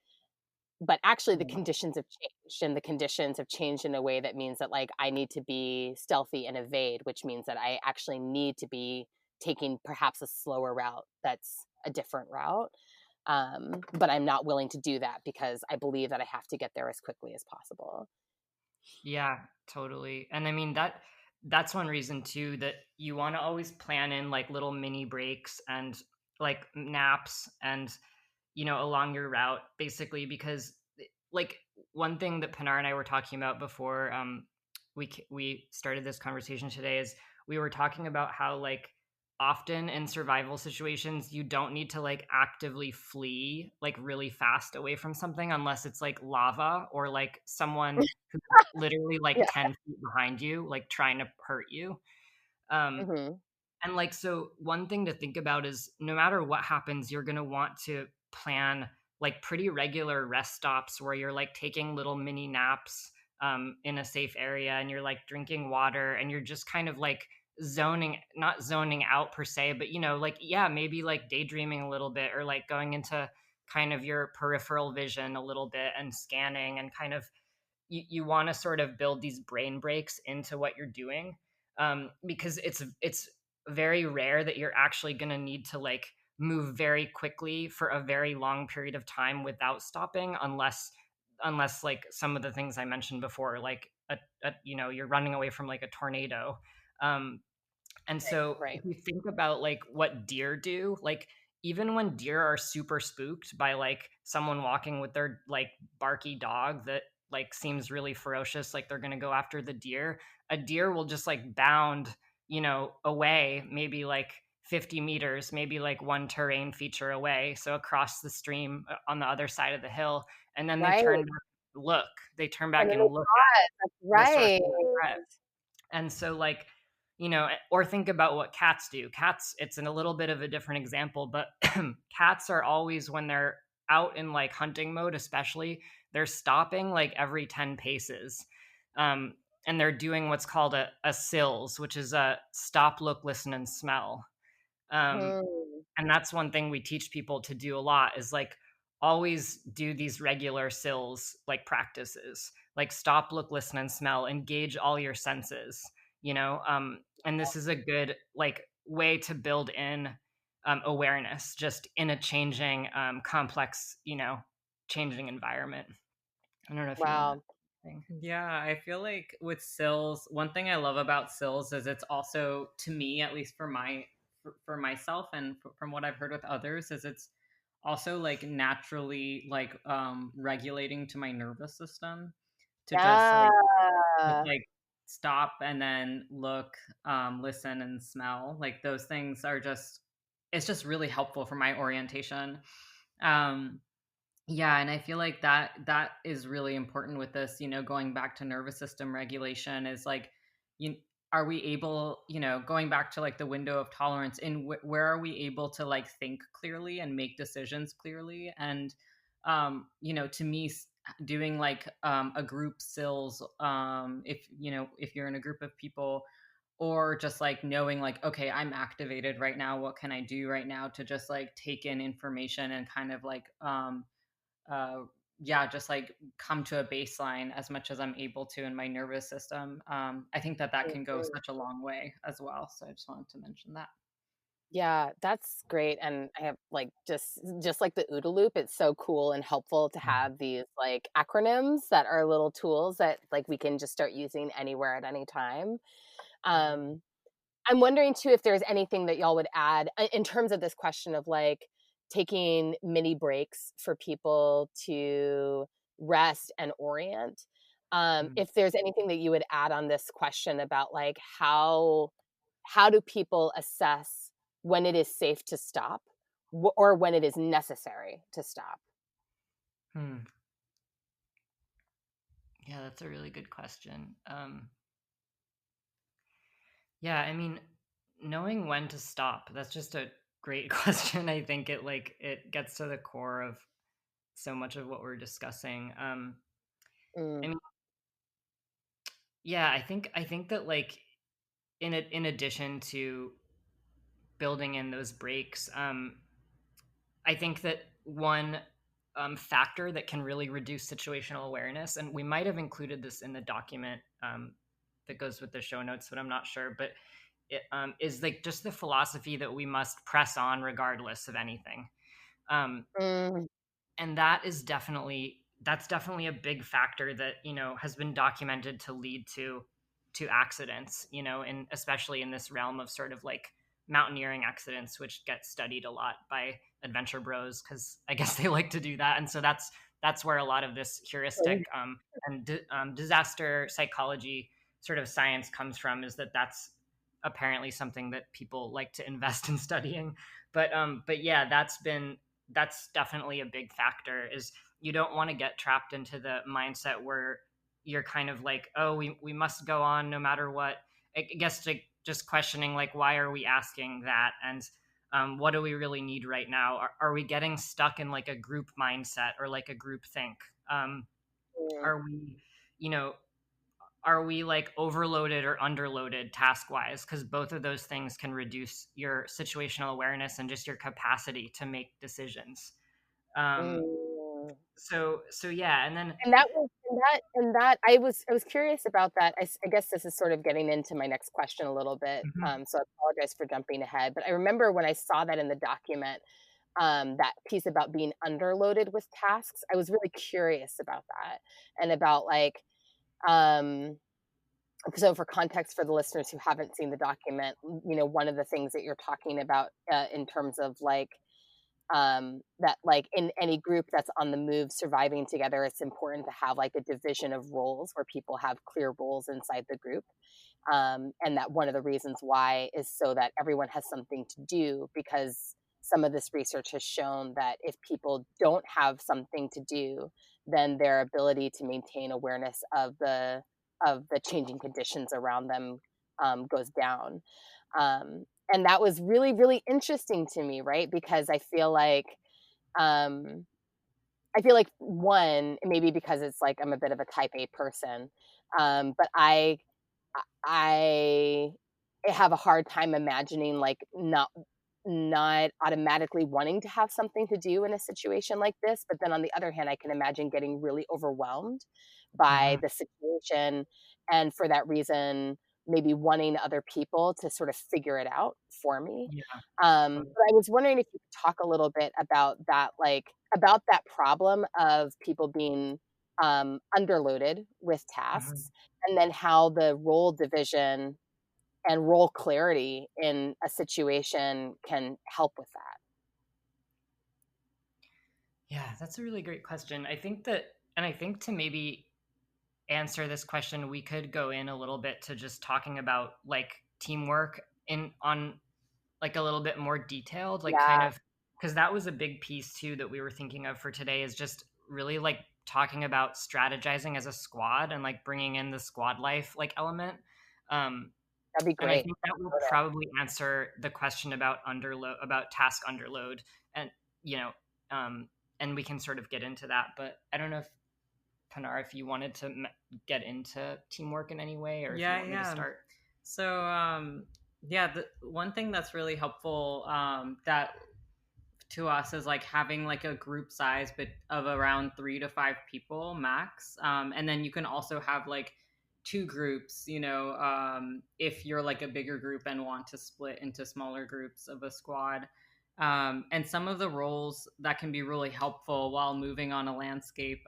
But actually the conditions have changed, and the conditions have changed in a way that means that, like, I need to be stealthy and evade, which means that I actually need to be taking perhaps a slower route that's a different route. But I'm not willing to do that because I believe that I have to get there as quickly as possible. Yeah, totally. And I mean that's one reason too that you want to always plan in like little mini breaks and like naps and along your route basically because like one thing that Pinar and I were talking about before we started this conversation today is we were talking about how like often in survival situations you don't need to like actively flee like really fast away from something unless it's like lava or like someone who's literally like Yeah. 10 feet behind you like trying to hurt you. um Mhm. and like, so one thing to think about is no matter what happens, you're going to want to plan like pretty regular rest stops where you're like taking little mini naps in a safe area and you're like drinking water and you're just kind of like not zoning out per se, but like, yeah, maybe like daydreaming a little bit or like going into kind of your peripheral vision a little bit and scanning and kind of you want to sort of build these brain breaks into what you're doing because it's very rare that you're actually going to need to like move very quickly for a very long period of time without stopping unless like some of the things I mentioned before like you're running away from like a tornado. um, and so Right. if you think about like what deer do, like even when deer are super spooked by like someone walking with their like barky dog that like seems really ferocious, like they're going to go after the deer, a deer will just like bound, away maybe like 50 meters, maybe like one terrain feature away. So across the stream on the other side of the hill. And then Right. they turn And back then and they look pause. That's at the source right. of that threat. And so like, or think about what cats do. Cats, it's in a little bit of a different example, but cats are always when they're out in like hunting mode, especially, they're stopping like every 10 paces. And they're doing what's called a SILS, which is a stop, look, listen, and smell. Um, Mm. and that's one thing we teach people to do a lot is like always do these regular SILS like practices, like stop, look, listen, and smell, engage all your senses, and this is a good like way to build in awareness just in a changing complex changing environment. I don't know if you want to Wow. think. Yeah, I feel like with sills, one thing I love about sills is it's also, to me, at least for myself and from what I've heard with others, is it's also like naturally like regulating to my nervous system to Yeah. just like stop and then look, listen and smell. Like those things are just, it's just really helpful for my orientation. Um, yeah, and I feel like that is really important with this, going back to nervous system regulation is like, you are we able, going back to like the window of tolerance in where are we able to like think clearly and make decisions clearly? And to me doing like a group sills, if you're in a group of people, or just like knowing like, okay, I'm activated right now, what can I do right now to just like take in information and kind of like uh, yeah, just like come to a baseline as much as I'm able to in my nervous system. I think that can go Mhm. such a long way as well. So I just wanted to mention that. Yeah, that's great. And I have like just like the OODA loop, it's so cool and helpful to have these like acronyms that are little tools that like we can just start using anywhere at any time. Um, I'm wondering too if there's anything that y'all would add in terms of this question of like taking mini breaks for people to rest and orient. Mm. If there's anything that you would add on this question about like how do people assess when it is safe to stop or when it is necessary to stop? Hmm. Yeah, that's a really good question. Yeah, I mean, knowing when to stop, that's just a great question. I think it gets to the core of so much of what we're discussing. I Mm, mean, yeah, I think that like in addition to building in those breaks, I think that one factor that can really reduce situational awareness, and we might have included this in the document that goes with the show notes, but I'm not sure. But it is like just the philosophy that we must press on regardless of anything. Um, mm, and that's definitely a big factor that has been documented to lead to accidents, and especially in this realm of sort of like mountaineering accidents, which get studied a lot by adventure bros because I guess they like to do that. And so that's where a lot of this heuristic and disaster psychology sort of science comes from, is that that's apparently something that people like to invest in studying. But yeah, that's definitely a big factor. Is you don't want to get trapped into the mindset where you're kind of like, oh, we must go on no matter what. I guess just questioning like, why are we asking that? And what do we really need right now? Are we getting stuck in like a group mindset or like a group think? mm, Are we, you know, are we like overloaded or underloaded task wise? Because both of those things can reduce your situational awareness and just your capacity to make decisions. Um, mm. so yeah, and then And that was and that I was curious about that. I guess this is sort of getting into my next question a little bit, mhm, so I apologize for jumping ahead, but I remember when I saw that in the document, that piece about being underloaded with tasks, I was really curious about that and about, like, um so for context for the listeners who haven't seen the document, one of the things that you're talking about, in terms of, like, that like in any group that's on the move surviving together, it's important to have like a division of roles where people have clear roles inside the group, and that one of the reasons why is so that everyone has something to do, because some of this research has shown that if people don't have something to do, then their ability to maintain awareness of the changing conditions around them, goes down. And that was really, really interesting to me, right? Because um, I feel like one, maybe because it's like I'm a bit of a type A person, but I have a hard time imagining like not automatically wanting to have something to do in a situation like this. But then on the other hand, I can imagine getting really overwhelmed by mhm, the situation, and for that reason, maybe wanting other people to sort of figure it out for me. yeah, totally. But I was wondering if you could talk a little bit about that, like about that problem of people being underloaded with Mhm. tasks, and then how the role division and role clarity in a situation can help with that. Yeah, that's a really great question. I think to maybe answer this question, we could go in a little bit to just talking about like teamwork in on like a little bit more detailed, like kind Yeah, of, because that was a big piece too that we were thinking of for today, is just really like talking about strategizing as a squad and like bringing in the squad life like element. Um, that'd be and I great. think that will probably answer the question about underload, about task underload, and you know, um, and we can sort of get into that. But I don't know if Pinar, if you wanted to get into teamwork in any way, or if you Yeah, want me to yeah. start. So, yeah, the one thing that's really helpful, that to us is like having like a group size but of around 3 to 5 people max, and then you can also have like two groups, if you're like a bigger group and want to split into smaller groups of a squad. And some of the roles that can be really helpful while moving on a landscape,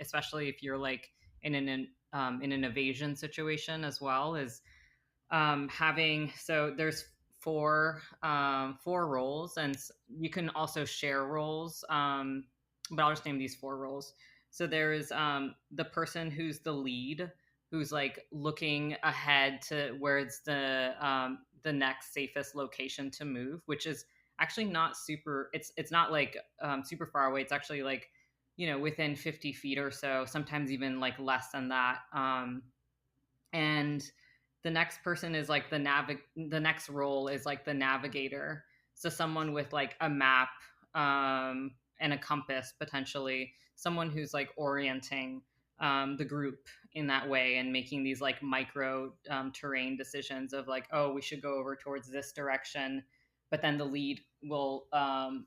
especially if you're like in an evasion situation as well, is having, so there's four roles, and you can also share roles, but I'll just name these four roles. So there's the person who's the lead, who's like looking ahead to where's the next safest location to move, which is actually not super, it's not like super far away. It's actually like, within 50 feet or so, sometimes even like less than that. And the next person is like the next role is like the navigator. So someone with like a map, and a compass, potentially someone who's like orienting the group in that way and making these like micro terrain decisions of like, oh, we should go over towards this direction, but then the lead will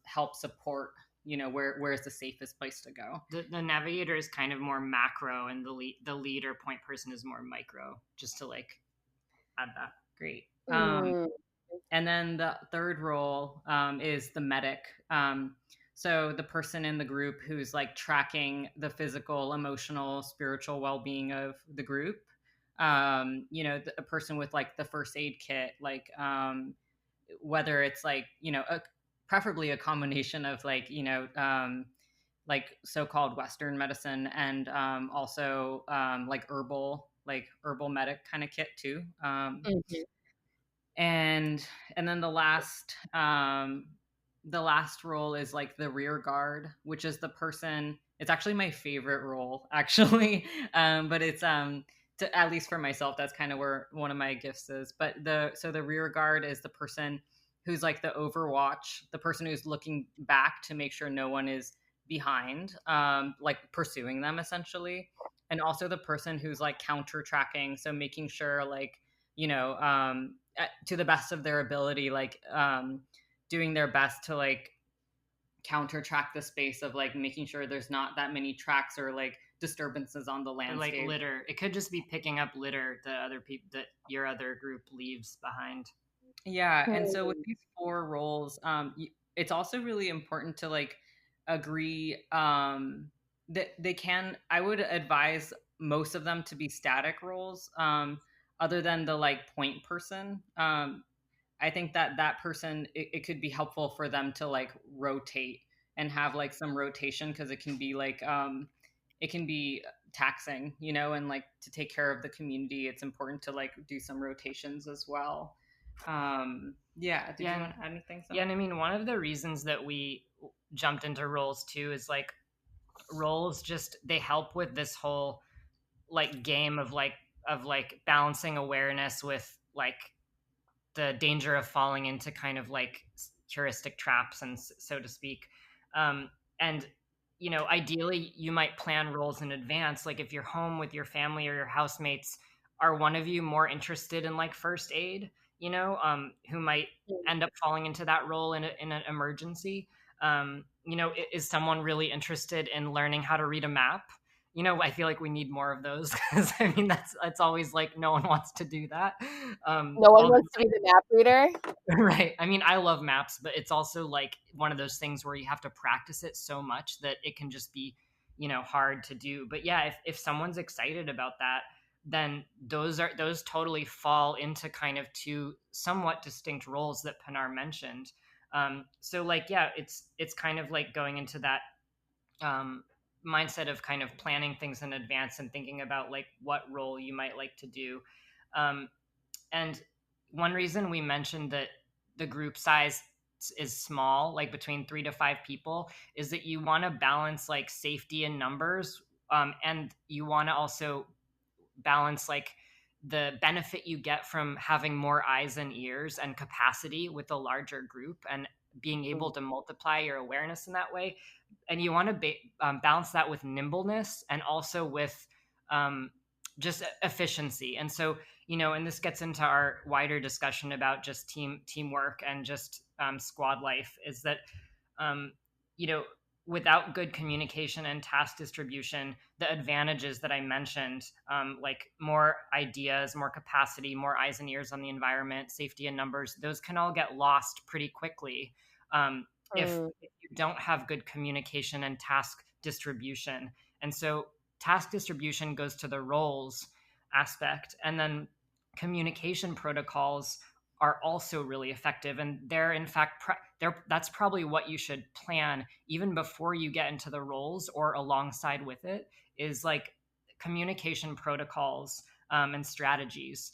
help support, where's the safest place to go. The navigator is kind of more macro, and the lead or point person is more micro, just to like add that. Great. Mm. And then the third role is the medic. So the person in the group who's like tracking the physical, emotional, spiritual well-being of the group. A person with like the first aid kit, like whether it's like, preferably a combination of like, like so-called Western medicine and also like herbal medic kind of kit too. Mhm. And then the last role is like the rear guard, which is the person, it's actually my favorite role actually. But it's at least for myself, that's kind of where one of my gifts is. But the rear guard is the person who's like the overwatch, the person who's looking back to make sure no one is behind, like pursuing them essentially. And also the person who's like counter tracking, so making sure like, to the best of their ability, like doing their best to like counter track the space of like making sure there's not that many tracks or like disturbances on the landscape. Like litter, it could just be picking up litter that other people, that your other group leaves behind. Yeah, and so with these four roles, it's also really important to like agree that they can. I would advise most of them to be static roles, other than the like point person. I think that person, it could be helpful for them to like rotate and have like some rotation, because it can be like it can be taxing, and like to take care of the community, it's important to like do some rotations as well. Yeah. Did you want to add anything? Yeah, and I mean, one of the reasons that we jumped into roles too is like roles just, they help with this whole like game of like balancing awareness with like the danger of falling into kind of like heuristic traps, and so to speak. And ideally you might plan roles in advance. Like if you're home with your family or your housemates, are one of you more interested in like first aid, who might end up falling into that role in an emergency? Is someone really interested in learning how to read a map? I feel like we need more of those, because I mean that's always like no one wants to do that. No one wants to be the map reader. Right. I mean, I love maps, but it's also like one of those things where you have to practice it so much that it can just be, hard to do. But yeah, if someone's excited about that, then those totally fall into kind of two somewhat distinct roles that Pinar mentioned. So like, yeah, it's kind of like going into that mindset of kind of planning things in advance and thinking about like what role you might like to do. And one reason we mentioned that the group size is small, like between 3 to 5 people, is that you want to balance like safety in numbers, and you want to also balance like the benefit you get from having more eyes and ears and capacity with a larger group, and being able to multiply your awareness in that way. And you want to balance that with nimbleness, and also with just efficiency. And so, and this gets into our wider discussion about just teamwork and just squad life, is that, without good communication and task distribution, the advantages that I mentioned, like more ideas, more capacity, more eyes and ears on the environment, safety in numbers, those can all get lost pretty quickly if you don't have good communication and task distribution. And so task distribution goes to the roles aspect, and then communication protocols are also really effective, and they're in fact that's probably what you should plan even before you get into the roles or alongside with it, is like communication protocols and strategies,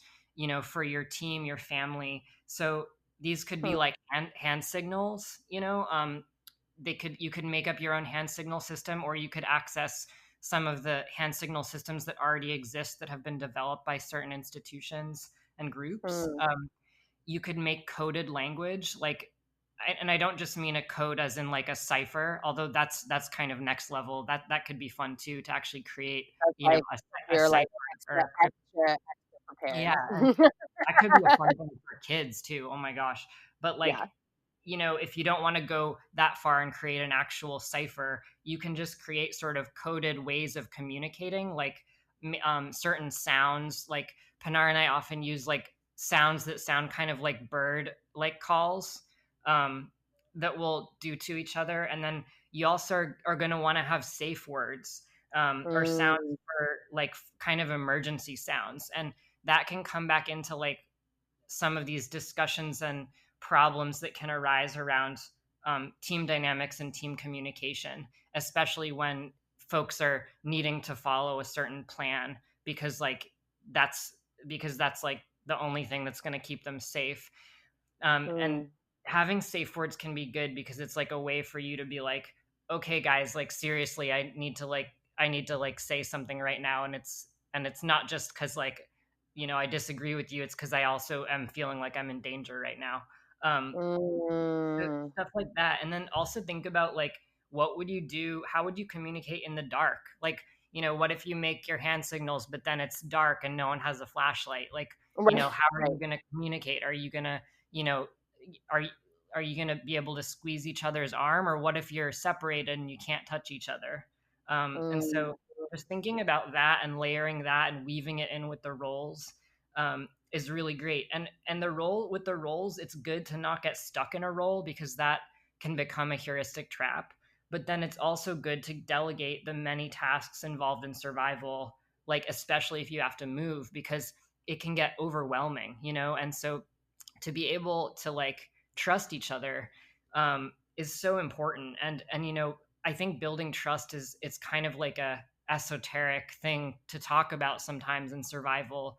for your team, your family. So these could be like hand signals, you could make up your own hand signal system, or you could access some of the hand signal systems that already exist that have been developed by certain institutions and groups. You could make coded language, like, and I don't just mean a code as in like a cipher, although that's kind of next level. That could be fun too, to actually create, That's you know, like a you're cipher like or extra yeah, prepared. that could be a fun thing for kids too. Oh my gosh. But like, Yeah. if you don't want to go that far and create an actual cipher, you can just create sort of coded ways of communicating, like certain sounds. Like Pinar and I often use like sounds that sound kind of like bird like calls, that we'll do to each other. And then you also are going to want to have safe words, or sounds Mm, for like kind of emergency sounds. And that can come back into like some of these discussions and problems that can arise around team dynamics and team communication, especially when folks are needing to follow a certain plan that's that's like the only thing that's going to keep them safe. And mm, having safe words can be good because it's like a way for you to be like, okay, guys, like seriously, I need to like say something right now, and it's not just because like, I disagree with you. It's because I also am feeling like I'm in danger right now. So mm. stuff like that. And then also think about like, what would you do? How would you communicate in the dark? Like, what if you make your hand signals, but then it's dark and no one has a flashlight? Like, Right, how are right. you going to communicate? Are you going to, you know, are you, are you going to be able to squeeze each other's arm, or what if you're separated and you can't touch each other? And Mm, so just thinking about that and layering that and weaving it in with the roles, is really great. And the roles, it's good to not get stuck in a role, because that can become a heuristic trap. But then it's also good to delegate the many tasks involved in survival, like especially if you have to move, because it can get overwhelming, And so to be able to like trust each other, is so important. And I think building trust it's kind of like a esoteric thing to talk about sometimes in survival,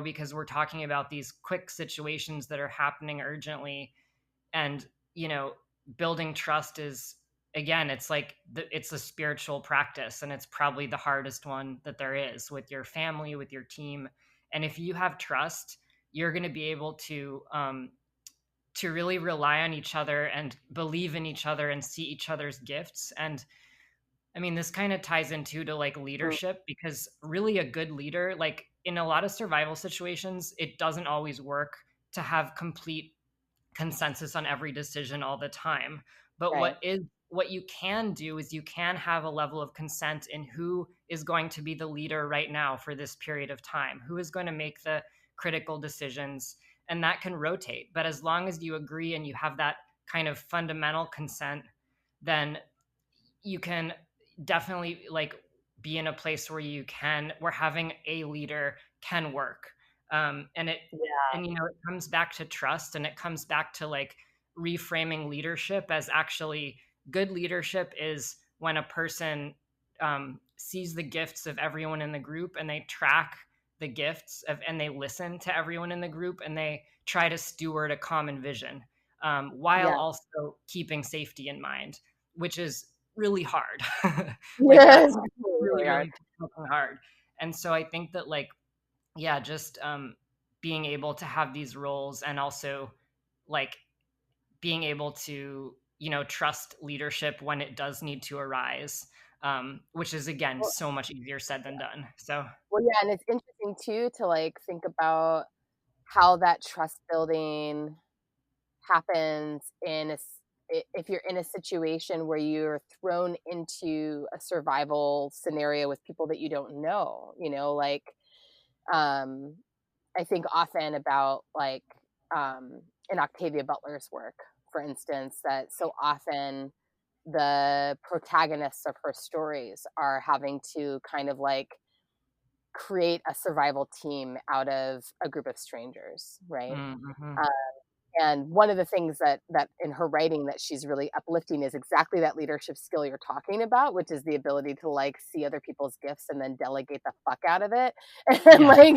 because we're talking about these quick situations that are happening urgently. And building trust is, again, it's like it's a spiritual practice, and it's probably the hardest one that there is, with your family, with your team. And if you have trust, you're going to be able to really rely on each other and believe in each other and see each other's gifts. And I mean, this kind of ties into to like mm. leadership, because really a good leader, like in a lot of survival situations, it doesn't always work to have complete consensus on every decision all the time. But Right. what you can do is you can have a level of consent in who is going to be the leader right now for this period of time, who is going to make the critical decisions, and that can rotate. But as long as you agree and you have that kind of fundamental consent, then you can definitely like be in a place where having a leader can work. And it Yeah. and it comes back to trust, and it comes back to like reframing leadership as actually good leadership is when a person sees the gifts of everyone in the group, and they track the gifts of, and they listen to everyone in the group, and they try to steward a common vision, while Yeah. also keeping safety in mind, which is really hard. Like that's Yes. really, Really hard. really fucking hard. And so I think that like, yeah, just being able to have these roles, and also like being able to, trust leadership when it does need to arise, which is again Well, so much easier said than done. So well, yeah, and it's interesting too to like think about how that trust building happens if you're in a situation where you're thrown into a survival scenario with people that you don't know, like, um, I think often about like, in Octavia Butler's work, for instance, that so often the protagonists of her stories are having to kind of like create a survival team out of a group of strangers, right? Mm-hmm. Uh, and one of the things that in her writing that she's really uplifting is exactly that leadership skill you're talking about, which is the ability to like see other people's gifts and then delegate the fuck out of it. And Yeah. like,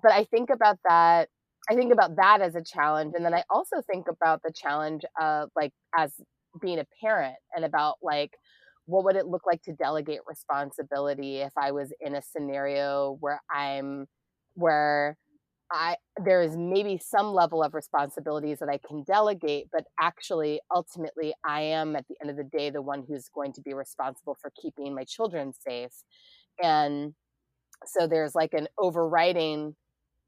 but I think about that. I think about that as a challenge. And then I also think about the challenge of like as being a parent and about like what would it look like to delegate responsibility if I was in a scenario where there is maybe some level of responsibilities that I can delegate, but actually ultimately I am at the end of the day the one who's going to be responsible for keeping my children safe. And so there's like an overriding,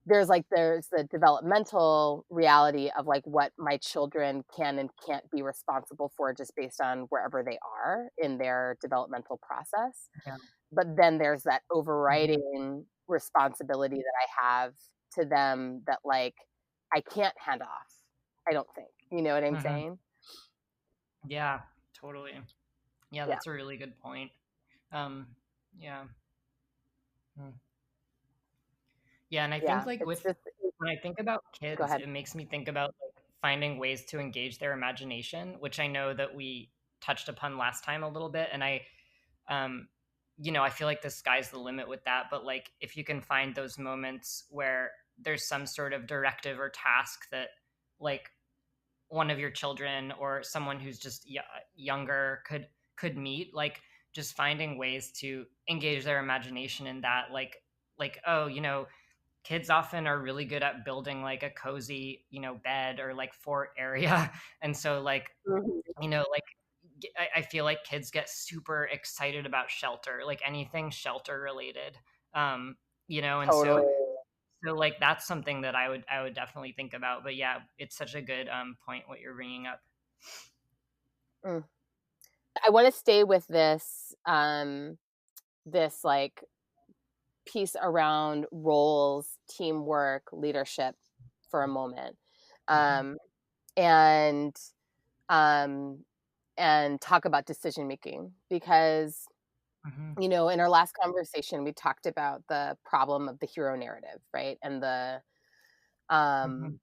there's the developmental reality of like what my children can and can't be responsible for just based on wherever they are in their developmental process. Yeah. But then there's that overriding responsibility that I have to them that like I can't hand off. I don't think. You know what I'm Mm-hmm. saying? Yeah, totally. Yeah, Yeah. that's a really good point. Yeah. Hmm. Yeah, and I Yeah. think like It's with just when I think about go kids, ahead. it makes me think about like finding ways to engage their imagination, which I know that we touched upon last time a little bit. And um, I feel like the sky's the limit with that. But like, if you can find those moments where there's some sort of directive or task that like one of your children or someone who's just younger could meet, like just finding ways to engage their imagination in that, like oh, kids often are really good at building like a cozy, bed or like fort area. And so like, Mhm. like I feel like kids get super excited about shelter, like anything shelter related. Um, and Totally. so like that's something that I would definitely think about. But yeah, it's such a good point what you're bringing up. Mm. I want to stay with this like piece around roles, teamwork, leadership for a moment. Um, and um, and talk about decision making because Mm-hmm. in our last conversation we talked about the problem of the hero narrative, right? And the Mm-hmm.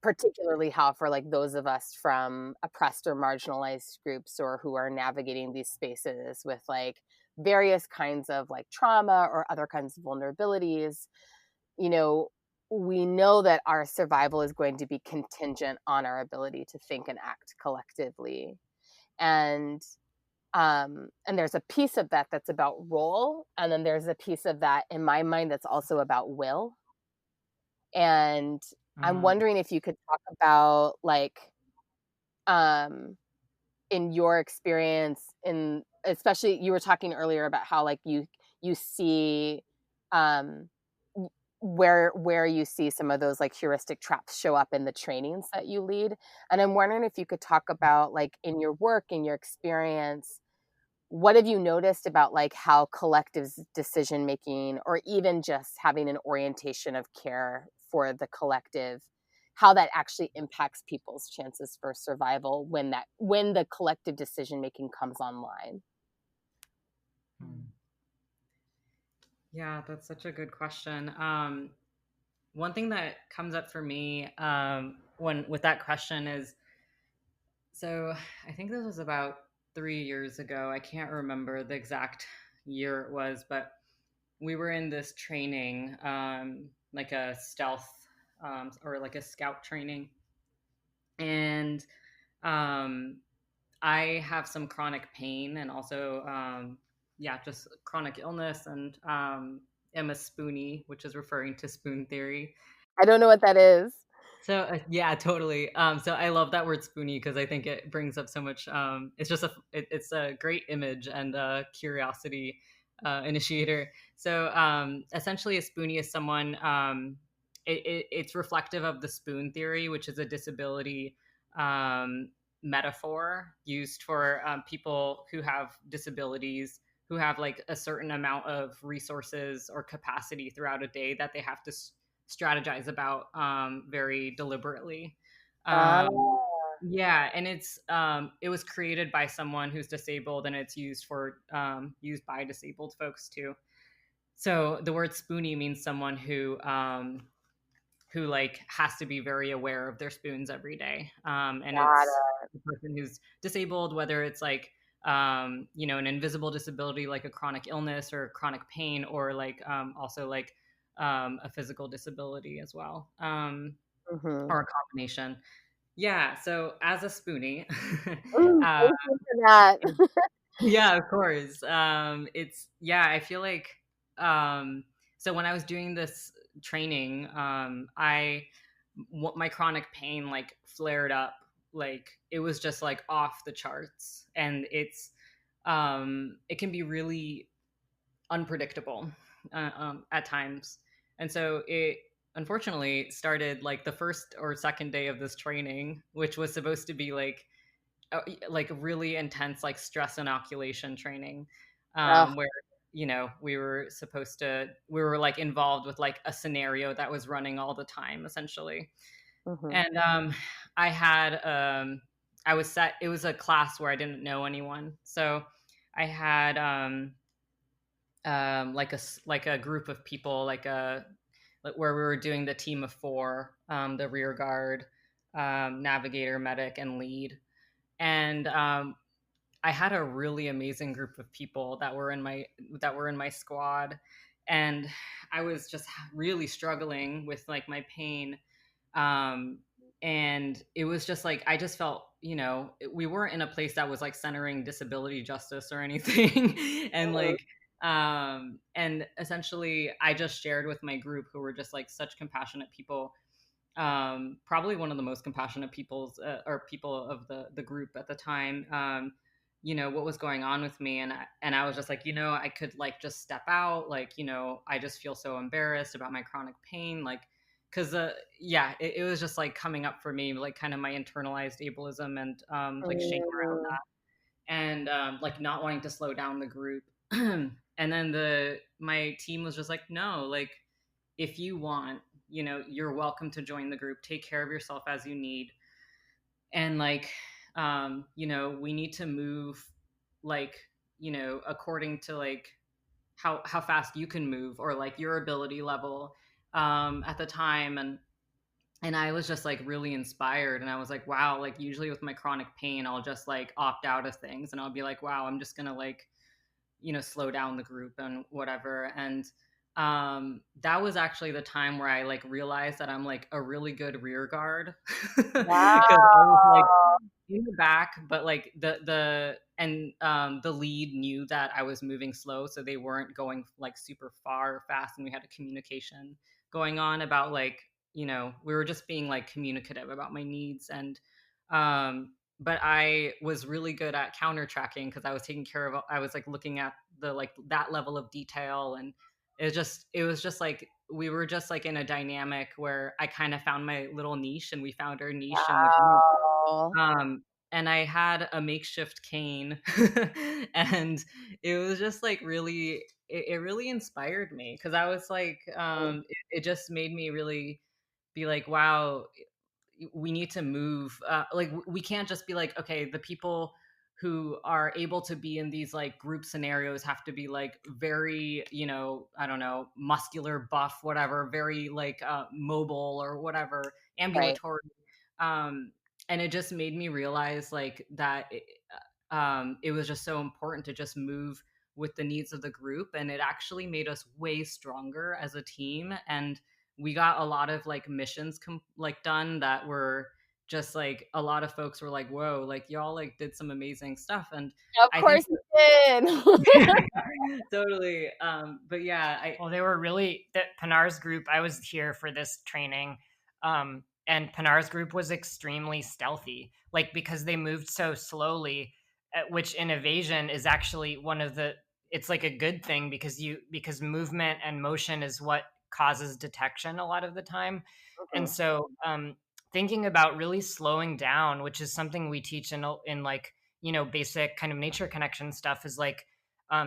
particularly how for like those of us from oppressed or marginalized groups or who are navigating these spaces with like various kinds of like trauma or other kinds of vulnerabilities, you know we know that our survival is going to be contingent on our ability to think and act collectively. And there's a piece of that that's about role, and then there's a piece of that in my mind that's also about will. And I'm Mm-hmm. wondering if you could talk about like um in your experience, in especially you were talking earlier about how like you see um where you see some of those like heuristic traps show up in the trainings that you lead. And I'm wondering if you could talk about like in your work, in your experience, what have you noticed about like how collective decision making or even just having an orientation of care for the collective, how that actually impacts people's chances for survival when the collective decision making comes online? Yeah, that's such a good question. One thing that comes up for me when with that question is, so I think this was about 3 years ago. I can't remember the exact year it was, but we were in this training, like a stealth or like a scout training, and um, I have some chronic pain and also, yeah, just chronic illness, and am a spoonie, which is referring to spoon theory. I don't know what that is. So yeah, totally. So I love that word spoonie because I think it brings up so much. It's a great image and a curiosity initiator. So essentially, a spoonie is someone. It's reflective of the spoon theory, which is a disability metaphor used for people who have disabilities, who have like a certain amount of resources or capacity throughout a day that they have to strategize about very deliberately. Ah. Yeah, and it was created by someone who's disabled, and it's used for used by disabled folks too. So the word spoonie means someone who like has to be very aware of their spoons every day. And Got it's it. the person who's disabled, whether it's like an invisible disability like a chronic illness or chronic pain, or like also like a physical disability as well, Mm-hmm. or a combination. Yeah. So as a spoonie, uh, Thank you for that. yeah, of course. It's yeah. I feel like so when I was doing this training, my chronic pain like flared up, like it was just like off the charts, and it can be really unpredictable at times, and so it unfortunately started like the first or second day of this training, which was supposed to be like really intense like stress inoculation training, Oh, where we were like involved with like a scenario that was running all the time essentially. mm-hmm. And I had I was set it was a class where I didn't know anyone, so I had like a group of people, like where we were doing the team of four, the rear guard, navigator, medic, and lead. And I had a really amazing group of people that were in my squad, and I was just really struggling with like my pain, um, and it was just like I just felt, we weren't in a place that was like centering disability justice or anything, and like and essentially I just shared with my group, who were just like such compassionate people, probably one of the most compassionate or people of the group at the time, what was going on with me. And I was just like, I could like just step out, like, I just feel so embarrassed about my chronic pain, like, because yeah, it was just like coming up for me, like kind of my internalized ableism, and like shame around Mm. that, and like not wanting to slow down the group. And then my team was just like, no, like, if you want, you're welcome to join the group. Take care of yourself as you need. And like, we need to move, like, according to like how fast you can move, or like your ability level at the time. And I was just like really inspired, and I was like, wow, like usually with my chronic pain, I'll just like opt out of things, and I'll be like, wow, I'm just gonna like, slow down the group and whatever. And that was actually the time where I like realized that I'm like a really good rear guard, because I was like Wow. in the back, but like the lead knew that I was moving slow, so they weren't going like super far or fast, and we had a communication going on about like, we were just being like communicative about my needs. And but I was really good at counter tracking, because I was like looking at the like that level of detail. And it was just like we were just like in a dynamic where I kind of found my little niche, and we found our niche in the group. Wow. um and I had a makeshift cane, and it was just like really, it really inspired me, because I was like, it just made me really be like, wow, we need to move, like we can't just be like, okay, the people who are able to be in these like group scenarios have to be like very, I don't know, muscular, buff, whatever, very like mobile or whatever, Right. ambulatory. And it just made me realize like that it was just so important to just move with the needs of the group, and it actually made us way stronger as a team. And we got a lot of like missions like done that were just like, a lot of folks were like, whoa, like y'all like did some amazing stuff. And Of I think course you did. totally. But yeah, Well, they were really that Pinar's group. I was here for this training, and Pinar's group was extremely stealthy, like because they moved so slowly, which in evasion is actually one of the. It's like a good thing because movement and motion is what causes detection a lot of the time, and Mhm. so thinking about really slowing down, which is something we teach in like, basic kind of nature connection stuff, is like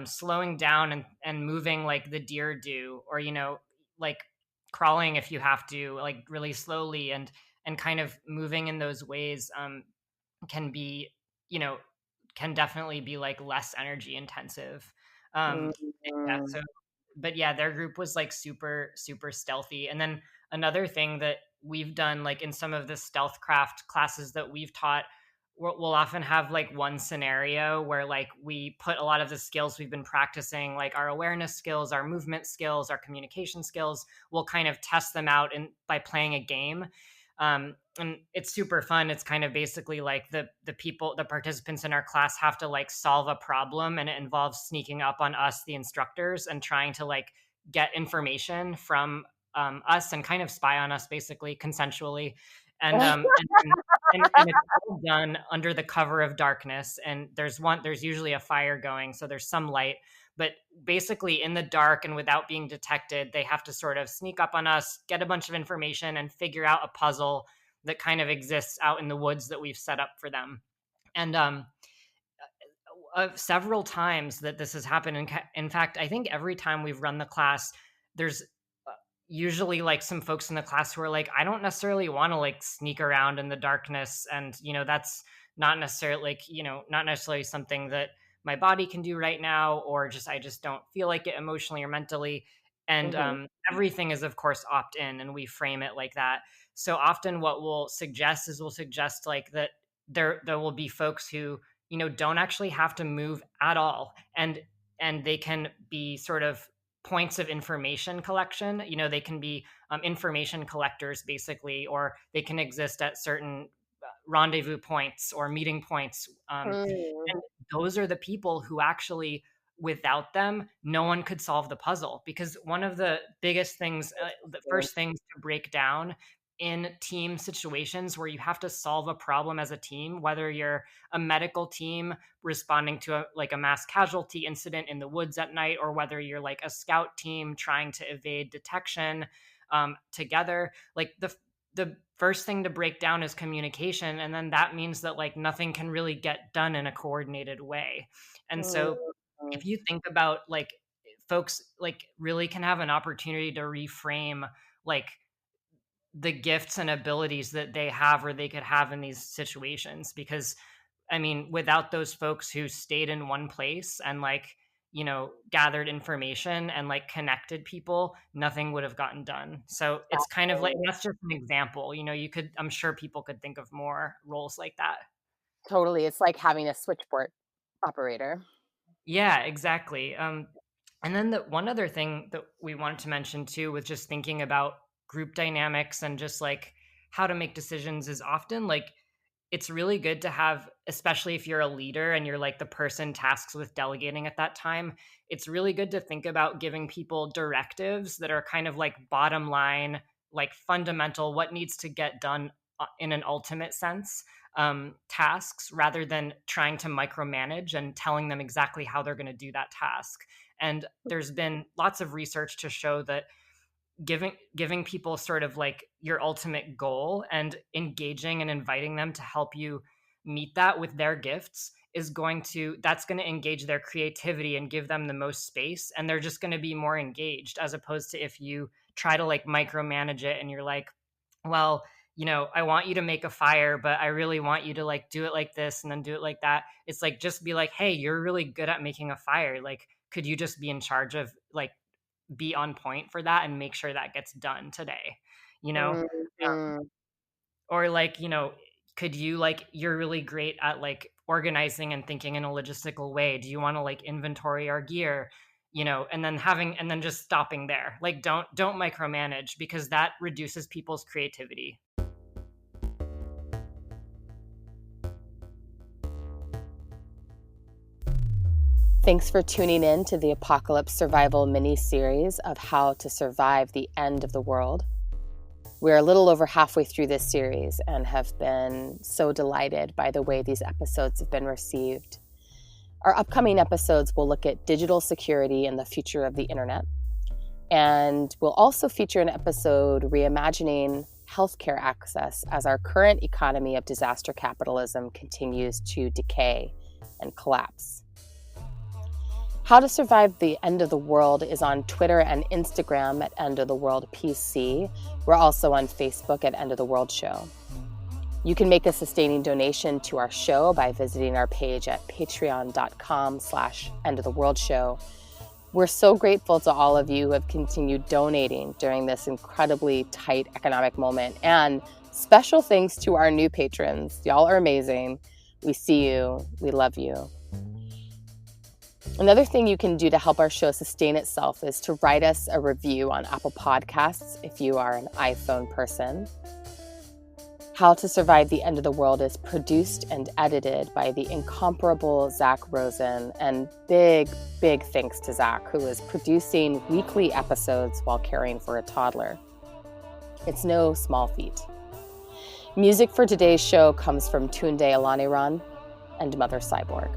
slowing down and moving like the deer do, or, like crawling if you have to, like really slowly, and kind of moving in those ways can be, you know, can definitely be like less energy intensive. Yeah, Mm-hmm. so but yeah, their group was like super super stealthy. And then another thing that we've done, like in some of the stealth craft classes that we've taught, we'll often have like one scenario where like we put a lot of the skills we've been practicing, like our awareness skills, our movement skills, our communication skills, we'll kind of test them out by playing a game. And it's super fun. It's kind of basically like the participants in our class have to like solve a problem, and it involves sneaking up on us, the instructors, and trying to like get information from us and kind of spy on us, basically consensually. And it's all done under the cover of darkness. And there's usually a fire going, so there's some light, but basically in the dark and without being detected, they have to sort of sneak up on us, get a bunch of information, and figure out a puzzle that kind of exists out in the woods that we've set up for them. And several times that this has happened, in fact, I think every time we've run the class, there's usually like some folks in the class who are like, I don't necessarily want to like sneak around in the darkness, and that's not necessarily like, not necessarily something that my body can do right now, or I just don't feel like it emotionally or mentally. And Mm-hmm. everything is of course opt in, and we frame it like that. So often what we'll suggest like that there will be folks who don't actually have to move at all, and they can be sort of points of information collection. They can be information collectors, basically, or they can exist at certain rendezvous points or meeting points. Mm-hmm. And those are the people who actually, without them, no one could solve the puzzle. Because one of the biggest things, the first things to break down in team situations where you have to solve a problem as a team, whether you're a medical team responding to like a mass casualty incident in the woods at night, or whether you're like a scout team trying to evade detection together, like the first thing to break down is communication. And then that means that like nothing can really get done in a coordinated way. And so Mm-hmm. if you think about like folks like really can have an opportunity to reframe like the gifts and abilities that they have or they could have in these situations. Because I mean, without those folks who stayed in one place and like gathered information and like connected people, nothing would have gotten done. So it's kind of like, that's just an example. I'm sure people could think of more roles like that. Totally. It's like having a switchboard operator. Yeah, exactly. And then the one other thing that we wanted to mention too, with just thinking about group dynamics and just like how to make decisions, is often like it's really good to have, especially if you're a leader and you're like the person tasked with delegating at that time, it's really good to think about giving people directives that are kind of like bottom line, like fundamental, what needs to get done in an ultimate sense, tasks, rather than trying to micromanage and telling them exactly how they're going to do that task. And there's been lots of research to show that giving people sort of like your ultimate goal and engaging and inviting them to help you meet that with their gifts that's going to engage their creativity and give them the most space, and they're just going to be more engaged, as opposed to if you try to like micromanage it and you're like, well, I want you to make a fire, but I really want you to like do it like this and then do it like that. It's like, just be like, hey, you're really good at making a fire, like could you just be in charge of like be on point for that and make sure that gets done today, you know? Mm-hmm. Or like, could you like, you're really great at like organizing and thinking in a logistical way. Do you want to like inventory our gear? And then just stopping there. Like don't micromanage, because that reduces people's creativity. Thanks for tuning in to the Apocalypse Survival mini-series of how to survive the end of the world. We're a little over halfway through this series and have been so delighted by the way these episodes have been received. Our upcoming episodes will look at digital security and the future of the internet. And we'll also feature an episode reimagining healthcare access as our current economy of disaster capitalism continues to decay and collapse. How to Survive the End of the World is on Twitter and Instagram at End of the World PC. We're also on Facebook at End of the World Show. You can make a sustaining donation to our show by visiting our page at patreon.com/End of the World Show. We're so grateful to all of you who have continued donating during this incredibly tight economic moment. And special thanks to our new patrons. Y'all are amazing. We see you. We love you. Another thing you can do to help our show sustain itself is to write us a review on Apple Podcasts if you are an iPhone person. How to Survive the End of the World is produced and edited by the incomparable Zach Rosen, and big thanks to Zach, who is producing weekly episodes while caring for a toddler. It's no small feat. Music for today's show comes from Tunde Alaniran and Mother Cyborg.